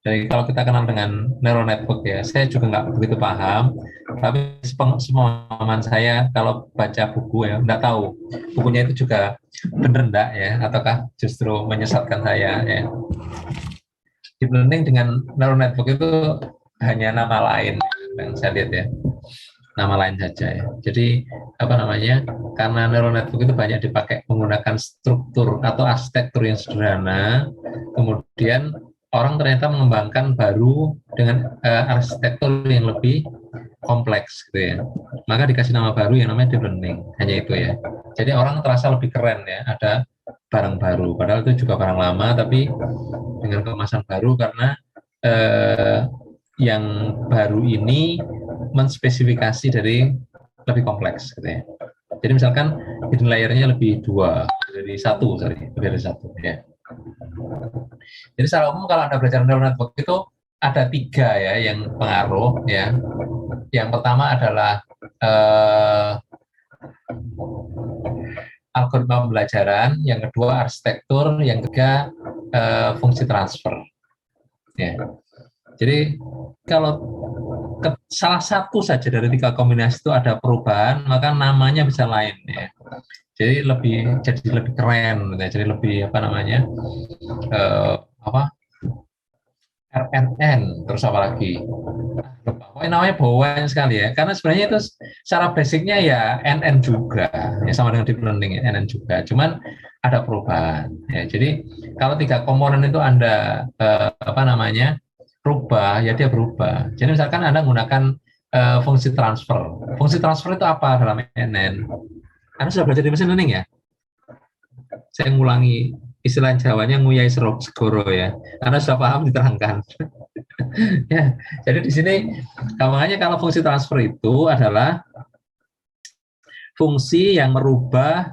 Jadi kalau kita kenal dengan neural network ya, saya juga nggak begitu paham. Tapi sepemahaman saya kalau baca buku ya, nggak tahu bukunya itu juga benar enggak ya, ataukah justru menyesatkan saya ya. Deep learning dengan neural network itu hanya nama lain yang saya lihat ya, nama lain saja ya. Jadi apa namanya, karena neural network itu banyak dipakai menggunakan struktur atau arsitektur yang sederhana, kemudian orang ternyata mengembangkan baru dengan arsitektur yang lebih kompleks gitu ya, maka dikasih nama baru yang namanya deep learning, hanya itu ya. Jadi orang terasa lebih keren ya, ada barang baru, padahal itu juga barang lama tapi dengan kemasan baru karena yang baru ini menspesifikasi dari lebih kompleks gitu ya. Jadi misalkan hidden layer-nya lebih lebih dari satu ya. Jadi secara umum kalau Anda belajar neural network itu ada 3 ya yang pengaruh ya. Yang pertama adalah algoritma pembelajaran, yang kedua arsitektur, yang ketiga fungsi transfer. Ya. Jadi kalau salah satu saja dari 3 kombinasi itu ada perubahan, maka namanya bisa lain ya. Jadi lebih keren, ya. Jadi lebih apa namanya, RNN, terus apa lagi? namanya bawaan sekali ya, karena sebenarnya itu secara basicnya ya NN juga, ya sama dengan deep learning ya, NN juga, cuman ada perubahan. Ya, jadi kalau 3 komponen itu Anda rubah, ya dia berubah. Jadi misalkan Anda menggunakan fungsi transfer. Fungsi transfer itu apa dalam NN? Anda sudah belajar di mesin learning ya? Saya ngulangi istilah Jawanya nguyai segoro ya. Anda sudah paham, diterangkan. Ya, jadi di sini makanya kalau fungsi transfer itu adalah fungsi yang merubah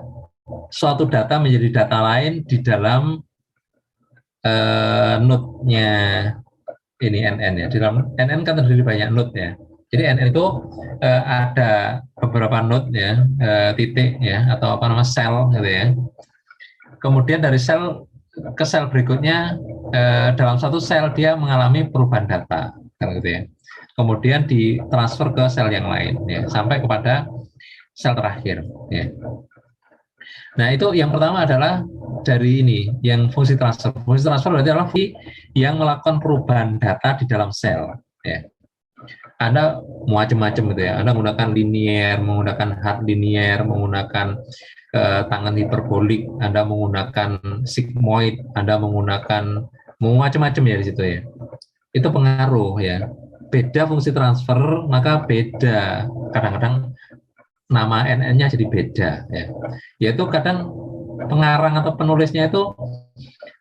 suatu data menjadi data lain di dalam node-nya ini NN ya. Di dalam NN kan terdiri banyak node ya. Jadi NN itu ada beberapa node ya, titik ya, atau sel gitu ya. Kemudian dari sel ke sel berikutnya, dalam satu sel dia mengalami perubahan data, kan gitu ya. Kemudian ditransfer ke sel yang lain, ya, sampai kepada sel terakhir. Ya. Nah itu yang pertama adalah dari ini, yang fungsi transfer. Fungsi transfer berarti adalah fungsi yang melakukan perubahan data di dalam sel. Ya. Anda macam-macam gitu ya. Anda menggunakan linear, menggunakan hard linear, menggunakan tangan hiperbolik, Anda menggunakan sigmoid, Anda menggunakan macam-macam ya di situ ya. Itu pengaruh ya. Beda fungsi transfer, maka beda. Kadang-kadang nama NN-nya jadi beda ya. Yaitu kadang pengarang atau penulisnya itu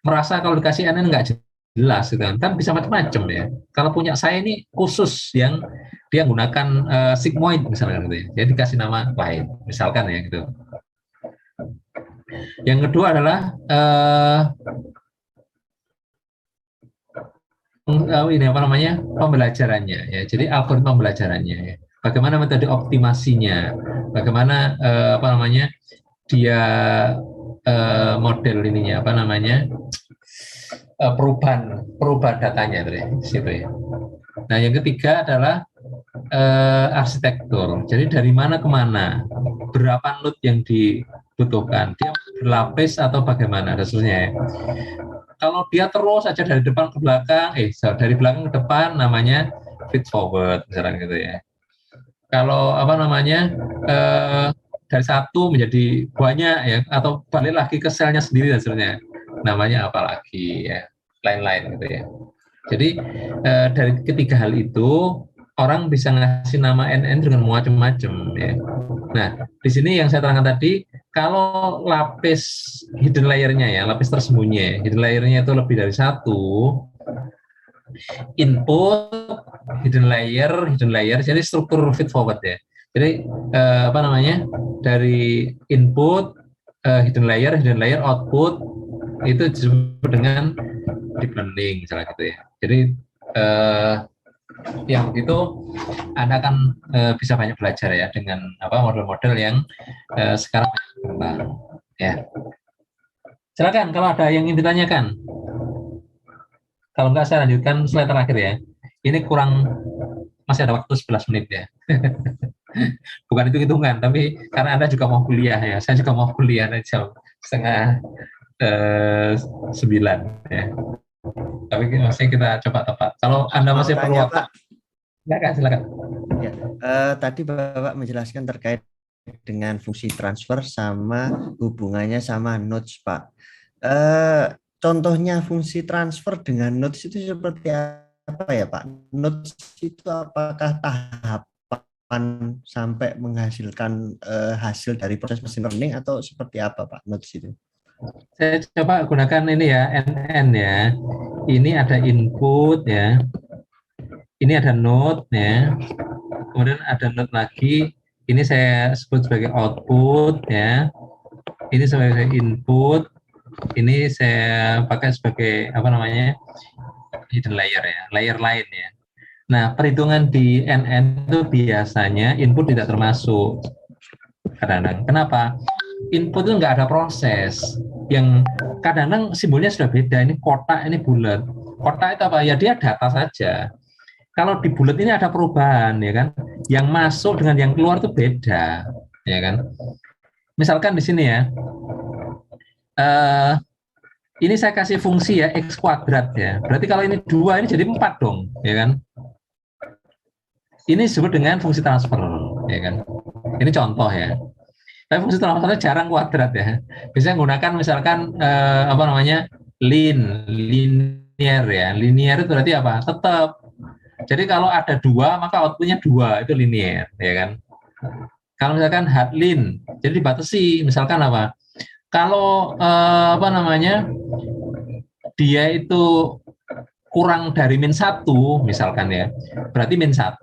merasa kalau dikasih NN nggak jelas gitu kan bisa macam-macam ya. Kalau punya saya ini khusus yang dia menggunakan sigmoid misalkan gitu ya. Jadi dikasih nama lain misalkan ya gitu. Yang kedua adalah pembelajarannya ya. Jadi algoritma pembelajarannya ya. Bagaimana metode optimasinya, bagaimana dia model ininya perubahan datanya itu ya, situ ya. Nah yang ketiga adalah arsitektur. Jadi dari mana ke mana, berapa node yang dibutuhkan, dia berlapis atau bagaimana dan seterusnya ya. Kalau dia terus saja dari depan ke belakang, dari belakang ke depan namanya feed forward misalnya gitu ya. Kalau dari satu menjadi banyak ya, atau balik lagi ke selnya sendiri dan seterusnya, namanya apa lagi ya, lain-lain gitu ya. Jadi dari ketiga hal itu orang bisa ngasih nama NN dengan macam-macam ya. Nah di sini yang saya terangkan tadi, kalau lapis hidden layer-nya ya, lapis tersembunyi, hidden layer-nya itu lebih dari satu, input, hidden layer, jadi struktur feed forward ya. Jadi dari input, hidden layer, output itu disebut dengan deep learning misalnya gitu ya. Jadi yang begitu Anda akan bisa banyak belajar ya dengan model-model yang sekarang berkembang ya. Silakan kalau ada yang ingin ditanyakan. Kalau enggak saya lanjutkan slide terakhir ya. Ini masih ada waktu 11 menit ya. Bukan hitung-hitungan, tapi karena Anda juga mau kuliah ya. Saya juga mau kuliah jam 8:30 ya. Tapi masih kita coba tepat. Kalau Anda masih perlu waktu, silakan. Ya, tadi Bapak menjelaskan terkait dengan fungsi transfer sama hubungannya sama nodes, Pak. Contohnya fungsi transfer dengan nodes itu seperti apa ya, Pak? Nodes itu apakah tahapan sampai menghasilkan hasil dari proses machine learning atau seperti apa, Pak, nodes itu? Saya coba gunakan ini ya, NN ya. Ini ada input ya. Ini ada node ya. Kemudian ada node lagi. Ini saya sebut sebagai output ya. Ini sebagai input. Ini saya pakai sebagai hidden layer ya, layer lain ya. Nah, perhitungan di NN itu biasanya input tidak termasuk. Kadang-kadang. Kenapa? Input itu nggak ada proses. Yang kadang-kadang simbolnya sudah beda. Ini kotak, ini bulat. Kotak itu apa? Ya dia data saja. Kalau di bulat ini ada perubahan, ya kan? Yang masuk dengan yang keluar itu beda, ya kan? Misalkan di sini ya. Ini saya kasih fungsi ya X kuadrat ya. Berarti kalau ini 2 ini jadi 4 dong, ya kan? Ini disebut dengan fungsi transfer, ya kan? Ini contoh ya. Tapi fungsi transfernya jarang kuadrat ya. Biasanya menggunakan misalkan linear ya. Linear itu berarti apa? Tetap. Jadi kalau ada 2 maka outputnya 2, itu linear, ya kan? Kalau misalkan hardline, jadi dibatasi. Misalkan apa? Kalau dia itu kurang dari -1 misalkan ya, berarti -1.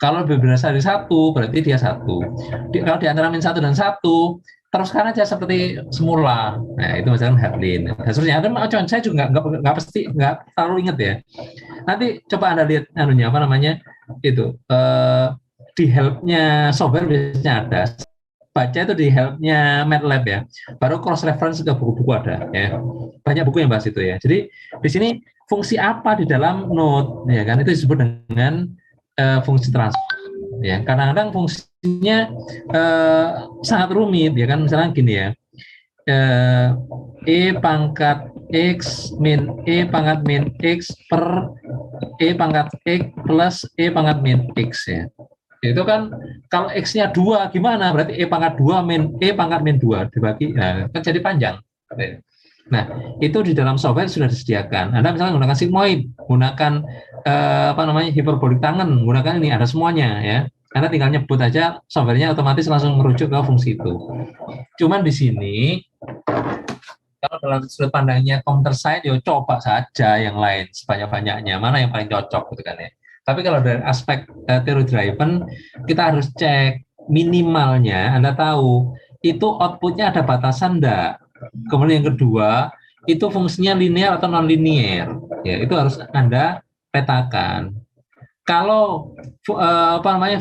Kalau lebih besar dari 1 berarti dia 1. Kalau di antara -1 dan 1 teruskan aja seperti semula. Nah, itu misalkan hardline. Dan seterusnya ada macam, saya juga nggak pasti, nggak terlalu ingat ya. Nanti coba Anda lihat itu di help-nya software biasanya ada. Baca itu di help-nya MATLAB ya. Baru cross reference ke buku-buku ada ya. Banyak buku yang bahas itu ya. Jadi di sini fungsi apa di dalam node ya kan, itu disebut dengan fungsi transfer ya. Kadang-kadang fungsinya sangat rumit ya kan, misalnya gini ya, E pangkat X min E pangkat min X per E pangkat X plus E pangkat min X ya. Itu kan kalau X-nya 2 gimana, berarti E pangkat 2 min E pangkat min 2 dibagi, nah, kan jadi panjang. Nah, itu di dalam software sudah disediakan. Anda misalnya menggunakan sigmoid, menggunakan hiperbolik tangen, menggunakan ini, ada semuanya ya. Anda tinggal nyebut aja, softwarenya otomatis langsung merujuk ke fungsi itu. Cuman di sini kalau dalam sudut pandangnya computer science, ya coba saja yang lain sebanyak-banyaknya, mana yang paling cocok gitu kan ya. Tapi kalau dari aspek theory driven, kita harus cek minimalnya, Anda tahu itu outputnya ada batasan enggak. Kemudian yang kedua, itu fungsinya linear atau non-linear. Ya, itu harus Anda petakan. Kalau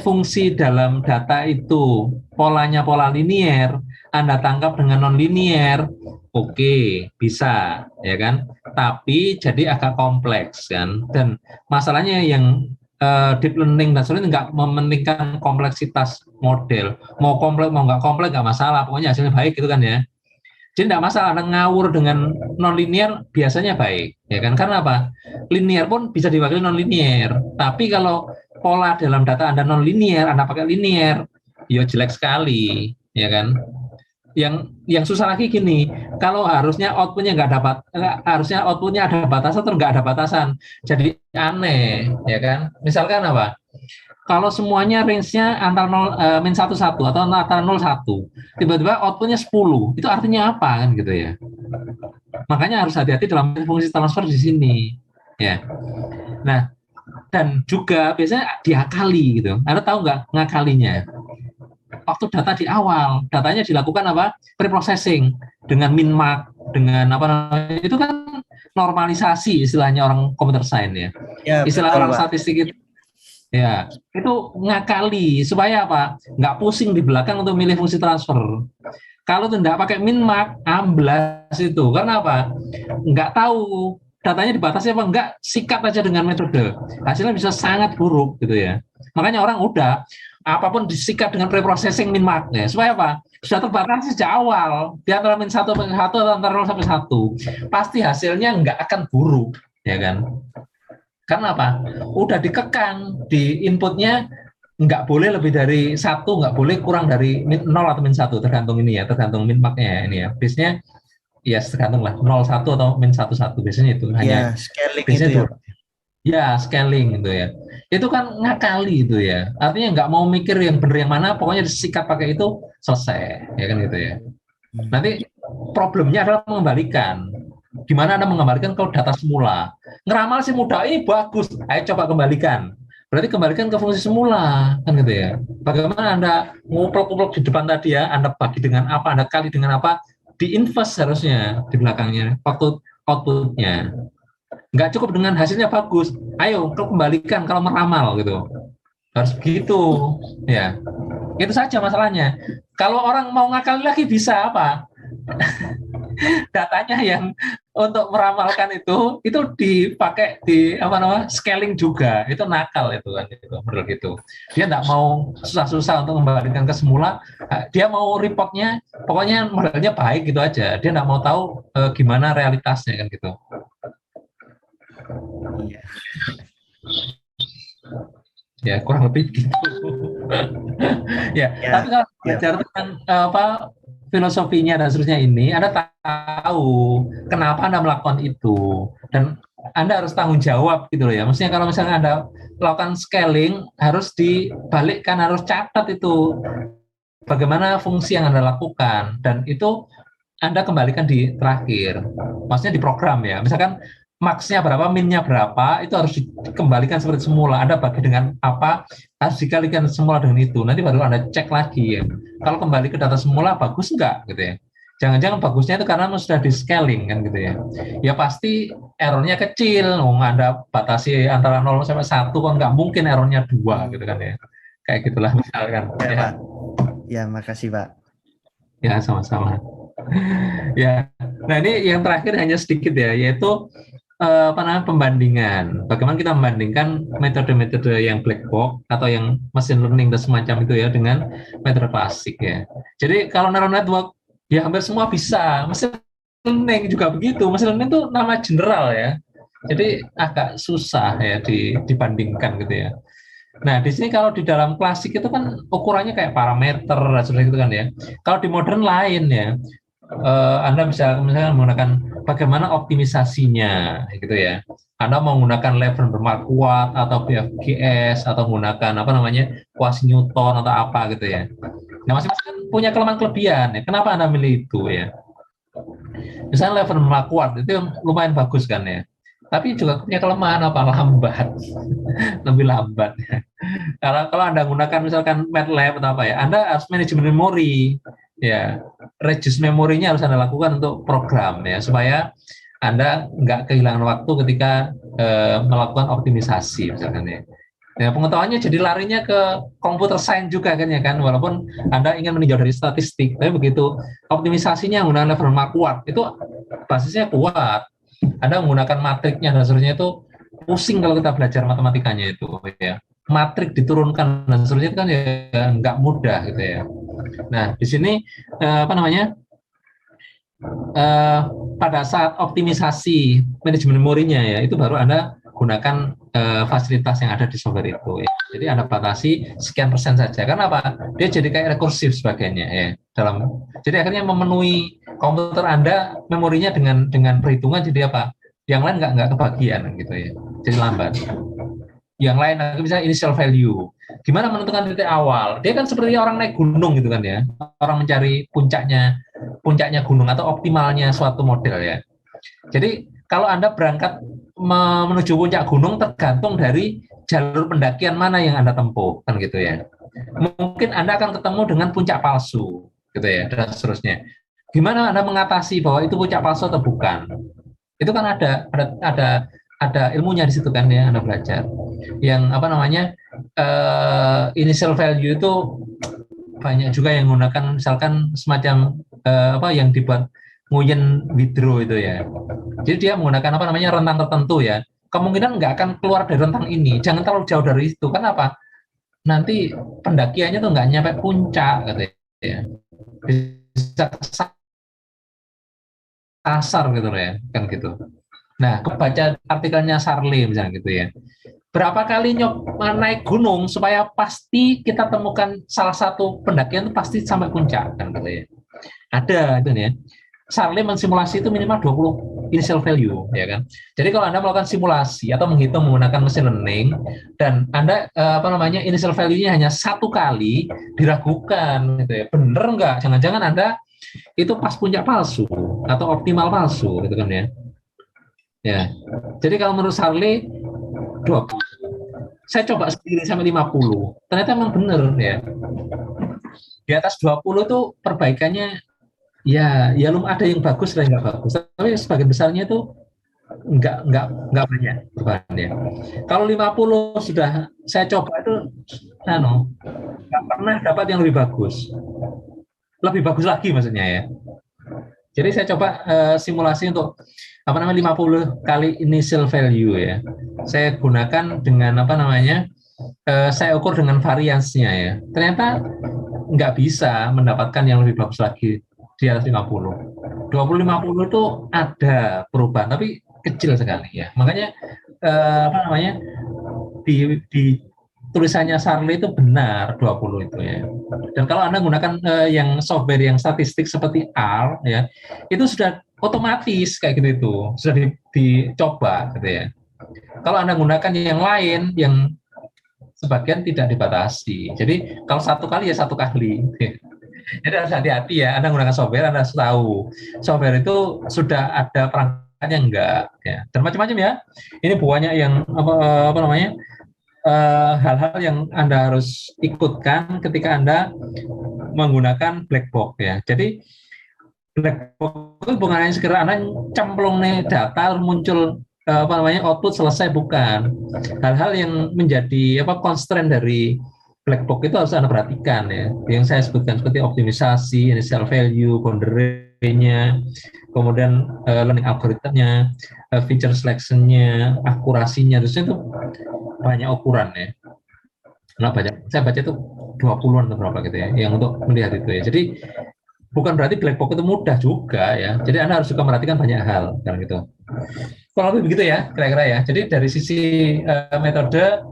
fungsi dalam data itu polanya pola linear, Anda tangkap dengan non-linear, oke, bisa, ya kan? Tapi jadi agak kompleks kan. Dan masalahnya yang deep learning dan sebagainya nggak mementingkan kompleksitas model. Mau kompleks mau nggak kompleks nggak masalah, pokoknya hasilnya baik gitu kan ya. Jadi tidak masalah Anda ngawur dengan non-linear biasanya baik, ya kan? Karena apa? Linear pun bisa diwakili non-linear. Tapi kalau pola dalam data Anda non-linear, Anda pakai linear, ya jelek sekali, ya kan? Yang susah lagi gini, kalau harusnya outputnya harusnya outputnya ada batasan atau nggak ada batasan, jadi aneh, ya kan? Misalkan apa? Kalau semuanya range-nya antara -1 atau antara 0 1, tiba-tiba outputnya 10, itu artinya apa kan gitu ya? Makanya harus hati-hati dalam fungsi transfer di sini, ya. Nah, dan juga biasanya diakali gitu. Anda tahu nggak ngakalinya? Waktu data di awal, datanya dilakukan apa? Preprocessing dengan min-max, dengan itu kan normalisasi istilahnya orang computer science ya. Istilah orang statistik itu. Ya, itu ngakali supaya apa? Nggak pusing di belakang untuk milih fungsi transfer. Kalau tidak pakai min-max, amblas itu. Karena apa? Nggak tahu datanya dibatasi apa enggak, sikat aja dengan metode. Hasilnya bisa sangat buruk gitu ya. Makanya orang udah apapun disikat dengan preprocessing min-max ya. Supaya apa? Sudah terbatasi sejak awal di antara -1 sampai 1 atau antara 0 sampai 1. Pasti hasilnya nggak akan buruk, ya kan? Karena apa? Udah dikekang di inputnya, nggak boleh lebih dari 1, nggak boleh kurang dari 0 atau -1, tergantung ini ya, tergantung min-max-nya ini ya. Biasanya ya tergantung lah, 0,1 atau -1,1 biasanya itu hanya scaling biasanya itu ya. Ya, scaling gitu ya. Itu kan ngakali itu ya. Artinya nggak mau mikir yang benar yang mana, pokoknya disikat pakai itu, selesai, ya kan gitu ya. Nanti problemnya adalah mengembalikan. Gimana Anda mengembalikan kalau data semula? Ngeramal sih mudah, ini bagus. Ayo coba kembalikan. Berarti kembalikan ke fungsi semula, kan gitu ya. Bagaimana Anda nguplok-nguplok di depan tadi ya, Anda bagi dengan apa, Anda kali dengan apa, di-invest harusnya di belakangnya, waktu outputnya. Nggak cukup dengan hasilnya bagus. Ayo, kembalikan kalau meramal gitu. Harus begitu, ya. Itu saja masalahnya. Kalau orang mau ngakali lagi bisa apa? Datanya yang untuk meramalkan itu dipakai di scaling juga, itu nakal itu kan, itu model gitu. Dia nggak mau susah-susah untuk kembalikan ke semula, dia mau reportnya pokoknya modelnya baik gitu aja, dia nggak mau tahu gimana realitasnya kan gitu. Ya, kurang lebih gitu. Ya, tapi kalau belajar tentang filosofinya dan seterusnya ini, Anda tahu kenapa Anda melakukan itu, dan Anda harus tanggung jawab gitu loh ya. Maksudnya kalau misalnya Anda melakukan scaling, harus dibalikkan, harus catat itu bagaimana fungsi yang Anda lakukan, dan itu Anda kembalikan di terakhir. Maksudnya di program ya. Misalkan max-nya berapa, min-nya berapa, itu harus dikembalikan seperti semula. Anda bagi dengan apa, harus dikalikan semula dengan itu. Nanti baru Anda cek lagi ya. Kalau kembali ke data semula, bagus enggak gitu ya. Jangan-jangan bagusnya itu karena sudah di scaling kan gitu ya. Ya pasti errornya kecil. Anda batasi antara 0 sampai 1, kan nggak mungkin errornya 2 gitu kan ya. Kayak gitulah misalkan. Ya, ya. Pak. Ya, makasih Pak. Ya, sama-sama. Ya, nah ini yang terakhir hanya sedikit ya, yaitu pembandingan. Bagaimana kita membandingkan metode-metode yang black box atau yang machine learning dan semacam itu ya dengan metode klasik ya. Jadi kalau neural network ya hampir semua bisa. Machine learning juga begitu. Machine learning itu nama general ya. Jadi agak susah ya dibandingkan gitu ya. Nah, di sini kalau di dalam klasik itu kan ukurannya kayak parameter dan sebagainya gitu kan ya. Kalau di modern lain ya, Anda bisa misalnya menggunakan bagaimana optimisasinya gitu ya. Anda mau menggunakan Leverberg kuat atau BFGS atau menggunakan apa namanya kuasi Newton atau apa gitu ya. Nah, masing-masing kan punya kelemahan kelebihan ya. Kenapa Anda milih itu ya? Misalnya Leverberg kuat itu lumayan bagus kan ya. Tapi juga punya kelemahan apa? Lambat. Lebih lambat. Kalau Anda gunakan misalkan MATLAB atau apa ya, Anda harus manajemen memori. Ya, reduce memorinya harus Anda lakukan untuk program ya, supaya Anda nggak kehilangan waktu ketika melakukan optimisasi misalkan ya. Ya, pengetahuannya jadi larinya ke computer science juga kan ya kan, walaupun Anda ingin meninjau dari statistik, tapi begitu optimisasinya menggunakan Leverberg kuat, itu basisnya kuat. Anda menggunakan matriknya dan seterusnya itu pusing kalau kita belajar matematikanya itu ya. Matrik diturunkan dan seterusnya itu kan ya nggak mudah gitu ya. Nah, di sini pada saat optimisasi manajemen memorinya ya, itu baru Anda gunakan fasilitas yang ada di software itu ya. Jadi Anda batasi sekian persen saja. Karena apa? Dia jadi kayak rekursif sebagainya ya. Jadi akhirnya memenuhi komputer Anda memorinya dengan perhitungan, jadi apa? Yang lain nggak kebagian gitu ya. Jadi lambat. Yang lain misalnya initial value. Gimana menentukan titik awal? Dia kan seperti orang naik gunung gitu kan ya. Orang mencari puncaknya gunung atau optimalnya suatu model ya. Jadi kalau Anda berangkat menuju puncak gunung tergantung dari jalur pendakian mana yang Anda tempuh kan gitu ya. Mungkin Anda akan ketemu dengan puncak palsu gitu ya, dan seterusnya. Gimana Anda mengatasi bahwa itu puncak palsu atau bukan? Itu kan ada ilmunya di situ kan ya, Anda belajar. Yang apa namanya initial value itu banyak juga yang menggunakan misalkan semacam yang dibuat Nguyen Withdraw itu ya. Jadi dia menggunakan apa namanya rentang tertentu ya. Kemungkinan nggak akan keluar dari rentang ini. Jangan terlalu jauh dari itu. Kenapa? Nanti pendakiannya tuh nggak nyampe puncak gitu ya. Bisa kasar gitu loh ya, kan gitu. Nah, kebaca artikelnya Sarli misalnya gitu ya. Berapa kali naik gunung supaya pasti kita temukan salah satu pendakian itu pasti sampai puncak kan gitu ya. Ada itu ya. Sarli mensimulasi itu minimal 20 initial value ya kan. Jadi kalau Anda melakukan simulasi atau menghitung menggunakan machine learning dan Anda initial value-nya hanya satu kali, diragukan gitu ya. Bener enggak? Jangan-jangan Anda itu pas puncak palsu atau optimal palsu gitu kan ya. Ya. Jadi kalau menurut Sarli 20. Saya coba sendiri sampai 50. Ternyata memang benar ya. Di atas 20 itu perbaikannya ya ada yang bagus dan nggak bagus. Tapi sebagian besarnya itu nggak banyak perubahannya. Kalau 50 sudah saya coba itu nggak pernah dapat yang lebih bagus. Lebih bagus lagi maksudnya ya. Jadi saya coba simulasi untuk 50 kali initial value ya. Saya gunakan dengan saya ukur dengan variansnya ya. Ternyata nggak bisa mendapatkan yang lebih bagus lagi di atas 50. 20-50 itu ada perubahan tapi kecil sekali ya. Makanya tulisannya Charlie itu benar 20 itu ya. Dan kalau Anda gunakan yang software yang statistik seperti R ya, itu sudah otomatis kayak gitu itu, sudah dicoba gitu ya. Kalau Anda gunakan yang lain yang sebagian tidak dibatasi. Jadi kalau 1 kali ya 1 kali. Jadi harus hati-hati ya, Anda gunakan software, Anda harus tahu software itu sudah ada perangkatnya enggak ya. Dan macam-macam ya. Ini banyak yang apa namanya? Hal-hal yang Anda harus ikutkan ketika Anda menggunakan black box ya. Jadi black box itu bukan hanya sekedar Anda cemplung nih data muncul output selesai, bukan. Hal-hal yang menjadi constraint dari black box itu harus Anda perhatikan ya. Yang saya sebutkan seperti optimisasi, initial value, boundary-nya, kemudian learning algoritmnya, feature selection-nya, akurasinya, terusnya itu banyak ukuran ya. Nah, saya baca itu 20-an atau berapa gitu ya, yang untuk melihat itu ya. Jadi bukan berarti black box itu mudah juga ya. Jadi Anda harus juga memperhatikan banyak hal kan gitu. Kalau lebih begitu ya, kira-kira ya. Jadi dari sisi metode,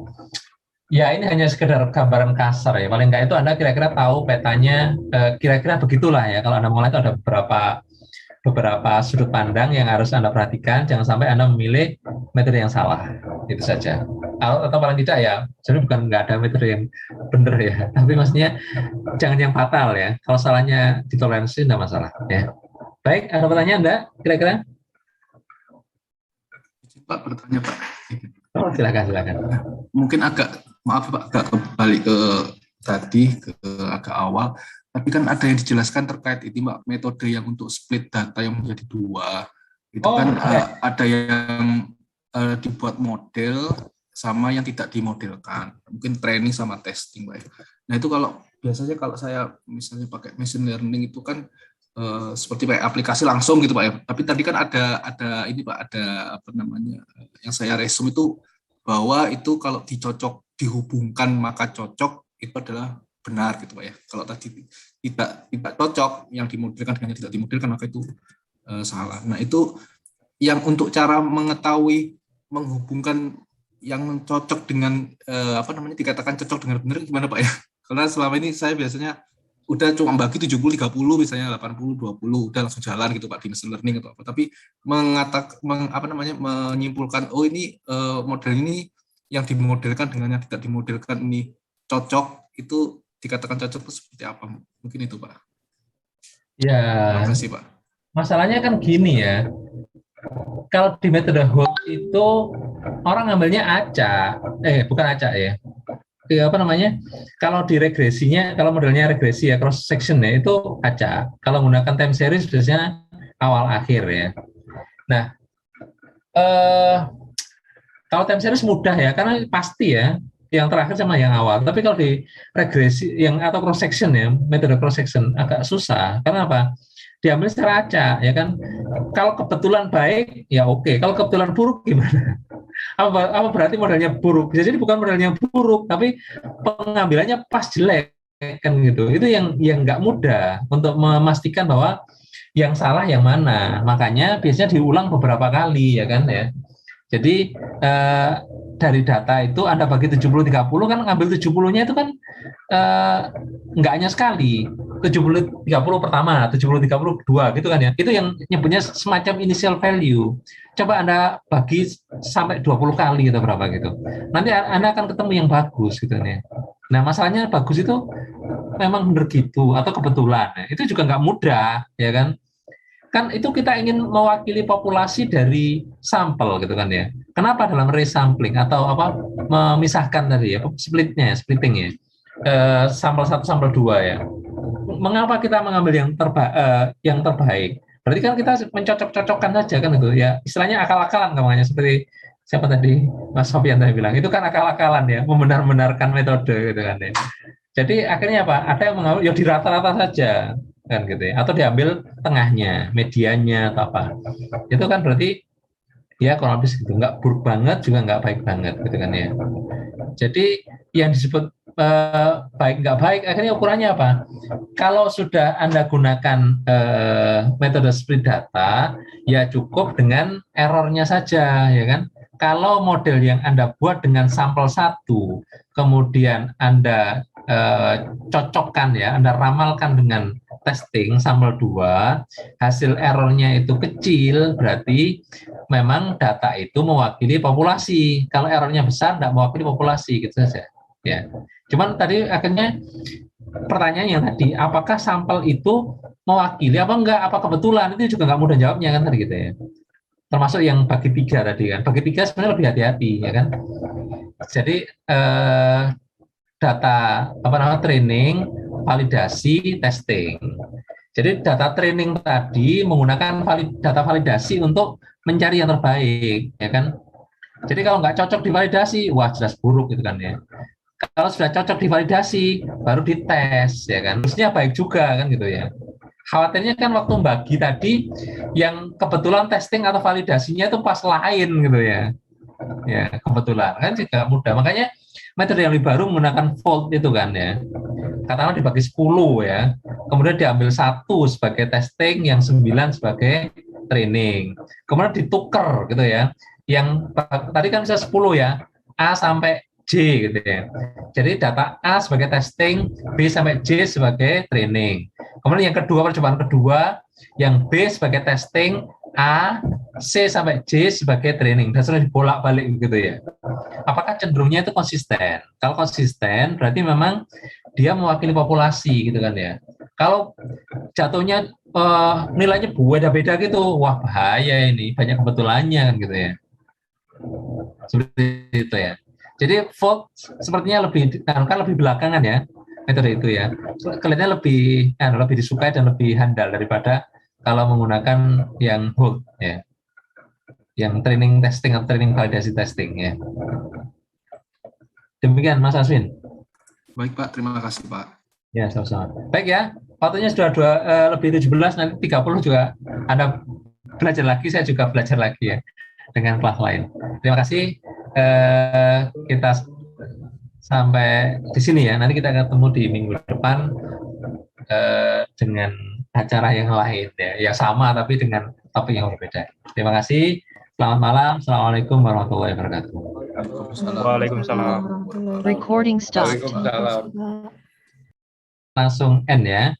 ya ini hanya sekedar gambaran kasar ya. Paling nggak itu Anda kira-kira tahu petanya, kira-kira begitulah ya. Kalau Anda mulai itu ada beberapa sudut pandang yang harus Anda perhatikan. Jangan sampai Anda memilih metode yang salah. Itu saja. Atau paling tidak ya, sebenarnya bukan nggak ada metode yang benar ya. Tapi maksudnya jangan yang fatal ya. Kalau salahnya ditoleransi tidak masalah ya. Baik, ada pertanyaan Anda kira-kira? Pak, bertanya Pak. Oh, silakan. Mungkin maaf Pak, agak kembali ke tadi, agak awal. Tapi kan ada yang dijelaskan terkait itu Mbak, metode yang untuk split data yang menjadi 2. Itu ada yang dibuat model sama yang tidak dimodelkan. Mungkin training sama testing Mbak. Nah itu biasanya kalau saya misalnya pakai machine learning itu kan seperti pakai aplikasi langsung gitu Pak ya. Tapi tadi kan ada ini Pak, ada yang saya resume itu bahwa itu kalau dihubungkan maka cocok itu adalah benar gitu Pak ya. Kalau tadi tidak cocok yang dimodelkan dengan yang tidak dimodelkan maka itu salah. Nah itu yang untuk cara mengetahui menghubungkan yang cocok dengan dikatakan cocok dengan benar gimana Pak ya? Karena selama ini saya biasanya udah cuma bagi 70-30 misalnya 80-20 udah langsung jalan gitu Pak di machine learning atau apa. Tapi menyimpulkan ini model ini yang dimodelkan dengan yang tidak dimodelkan ini cocok, itu dikatakan cocok itu seperti apa? Mungkin itu Pak. Ya. Terima kasih Pak. Masalahnya kan gini ya. Kalau di metode Holt itu orang ngambilnya acak, bukan acak ya. Kalau di regresinya, kalau modelnya regresi ya, cross section ya itu acak. Kalau menggunakan time series biasanya awal akhir ya. Nah, kalau time series mudah ya, karena pasti ya yang terakhir sama yang awal. Tapi kalau di regresi atau cross section ya, metode cross section agak susah. Karena apa? Diambil secara acak ya kan. Kalau kebetulan baik ya oke. Kalau kebetulan buruk gimana? Apa berarti modelnya buruk? Jadi bukan modelnya buruk, tapi pengambilannya pas jelek kan gitu. Itu yang nggak mudah untuk memastikan bahwa yang salah yang mana. Makanya biasanya diulang beberapa kali ya kan ya. Jadi dari data itu Anda bagi 70-30 kan ngambil 70-nya itu kan nggak hanya sekali. 70-30 pertama, 70-30 kedua gitu kan ya. Itu yang nyebutnya semacam initial value. Coba Anda bagi sampai 20 kali atau berapa gitu. Nanti Anda akan ketemu yang bagus gitu nih. Nah, masalahnya bagus itu memang benar gitu atau kebetulan. Itu juga nggak mudah ya kan. Kan itu kita ingin mewakili populasi dari sampel gitu kan ya. Kenapa dalam resampling atau memisahkan tadi ya, splitting ya. Sampel 1, sampel 2 ya. Mengapa kita mengambil yang terbaik? Berarti kan kita mencocok-cocokkan saja kan itu ya. Istilahnya akal-akalan namanya, seperti siapa tadi Mas Sofian tadi bilang. Itu kan akal-akalan ya, membenar-benarkan metode gitu kan ya. Jadi akhirnya apa? Ada yang mengambil ya di rata-rata saja kan gitu ya. Atau diambil tengahnya, mediannya atau apa. Itu kan berarti ya kurang lebih gitu. Nggak buruk banget juga nggak baik banget gitu kan ya. Jadi yang disebut baik nggak baik, akhirnya ukurannya apa? Kalau sudah Anda gunakan metode split data, ya cukup dengan errornya saja, ya kan? Kalau model yang Anda buat dengan sampel 1, kemudian Anda cocokkan ya, Anda ramalkan dengan testing sampel 2, hasil errornya itu kecil, berarti memang data itu mewakili populasi. Kalau errornya besar, tidak mewakili populasi, gitu saja. Ya, cuman tadi akhirnya pertanyaannya tadi, apakah sampel itu mewakili apa enggak? Apa kebetulan? Itu juga nggak mudah jawabnya kan tadi gitu ya. Termasuk yang bagi 3 tadi kan. Bagi 3 sebenarnya lebih hati-hati ya kan. Jadi data apa namanya training, validasi, testing. Jadi data training tadi menggunakan data validasi untuk mencari yang terbaik, ya kan? Jadi kalau nggak cocok divalidasi, wah jelas buruk gitu kan ya. Kalau sudah cocok divalidasi, baru dites, ya kan? Harusnya baik juga kan gitu ya. Khawatirnya kan waktu bagi tadi, yang kebetulan testing atau validasinya itu pas lain gitu ya. Ya kebetulan kan juga mudah. Makanya metode yang lebih baru menggunakan fold itu kan ya. Katakanlah dibagi 10 ya. Kemudian diambil 1 sebagai testing, yang 9 sebagai training. Kemudian ditukar gitu ya. Yang tadi kan bisa 10 ya. A sampai J gitu ya. Jadi data A sebagai testing, B sampai J sebagai training. Kemudian yang kedua, percobaan kedua, yang B sebagai testing, A, C sampai J sebagai training. Dan sudah dibolak-balik gitu ya. Apakah cenderungnya itu konsisten? Kalau konsisten, berarti memang dia mewakili populasi gitu kan ya. Kalau jatuhnya nilainya beda-beda gitu, wah bahaya ini, banyak kebetulannya kan gitu ya. Seperti itu ya. Jadi fold sepertinya lebih belakangan ya metode itu ya. Kelihatannya lebih disukai dan lebih handal daripada kalau menggunakan yang hold ya. Yang training testing atau training validasi testing ya. Demikian Mas Aswin. Baik Pak, terima kasih Pak. Ya, sama-sama. Baik ya, waktunya sudah lebih 17, nanti 30 juga Anda belajar lagi, saya juga belajar lagi ya dengan kelas lain. Terima kasih. Kita sampai di sini ya. Nanti kita ketemu di minggu depan dengan acara yang lain ya, yang sama tapi dengan topik yang berbeda. Terima kasih. Selamat malam. Assalamualaikum warahmatullahi wabarakatuh. Waalaikumsalam. Recording stopped. Langsung end ya.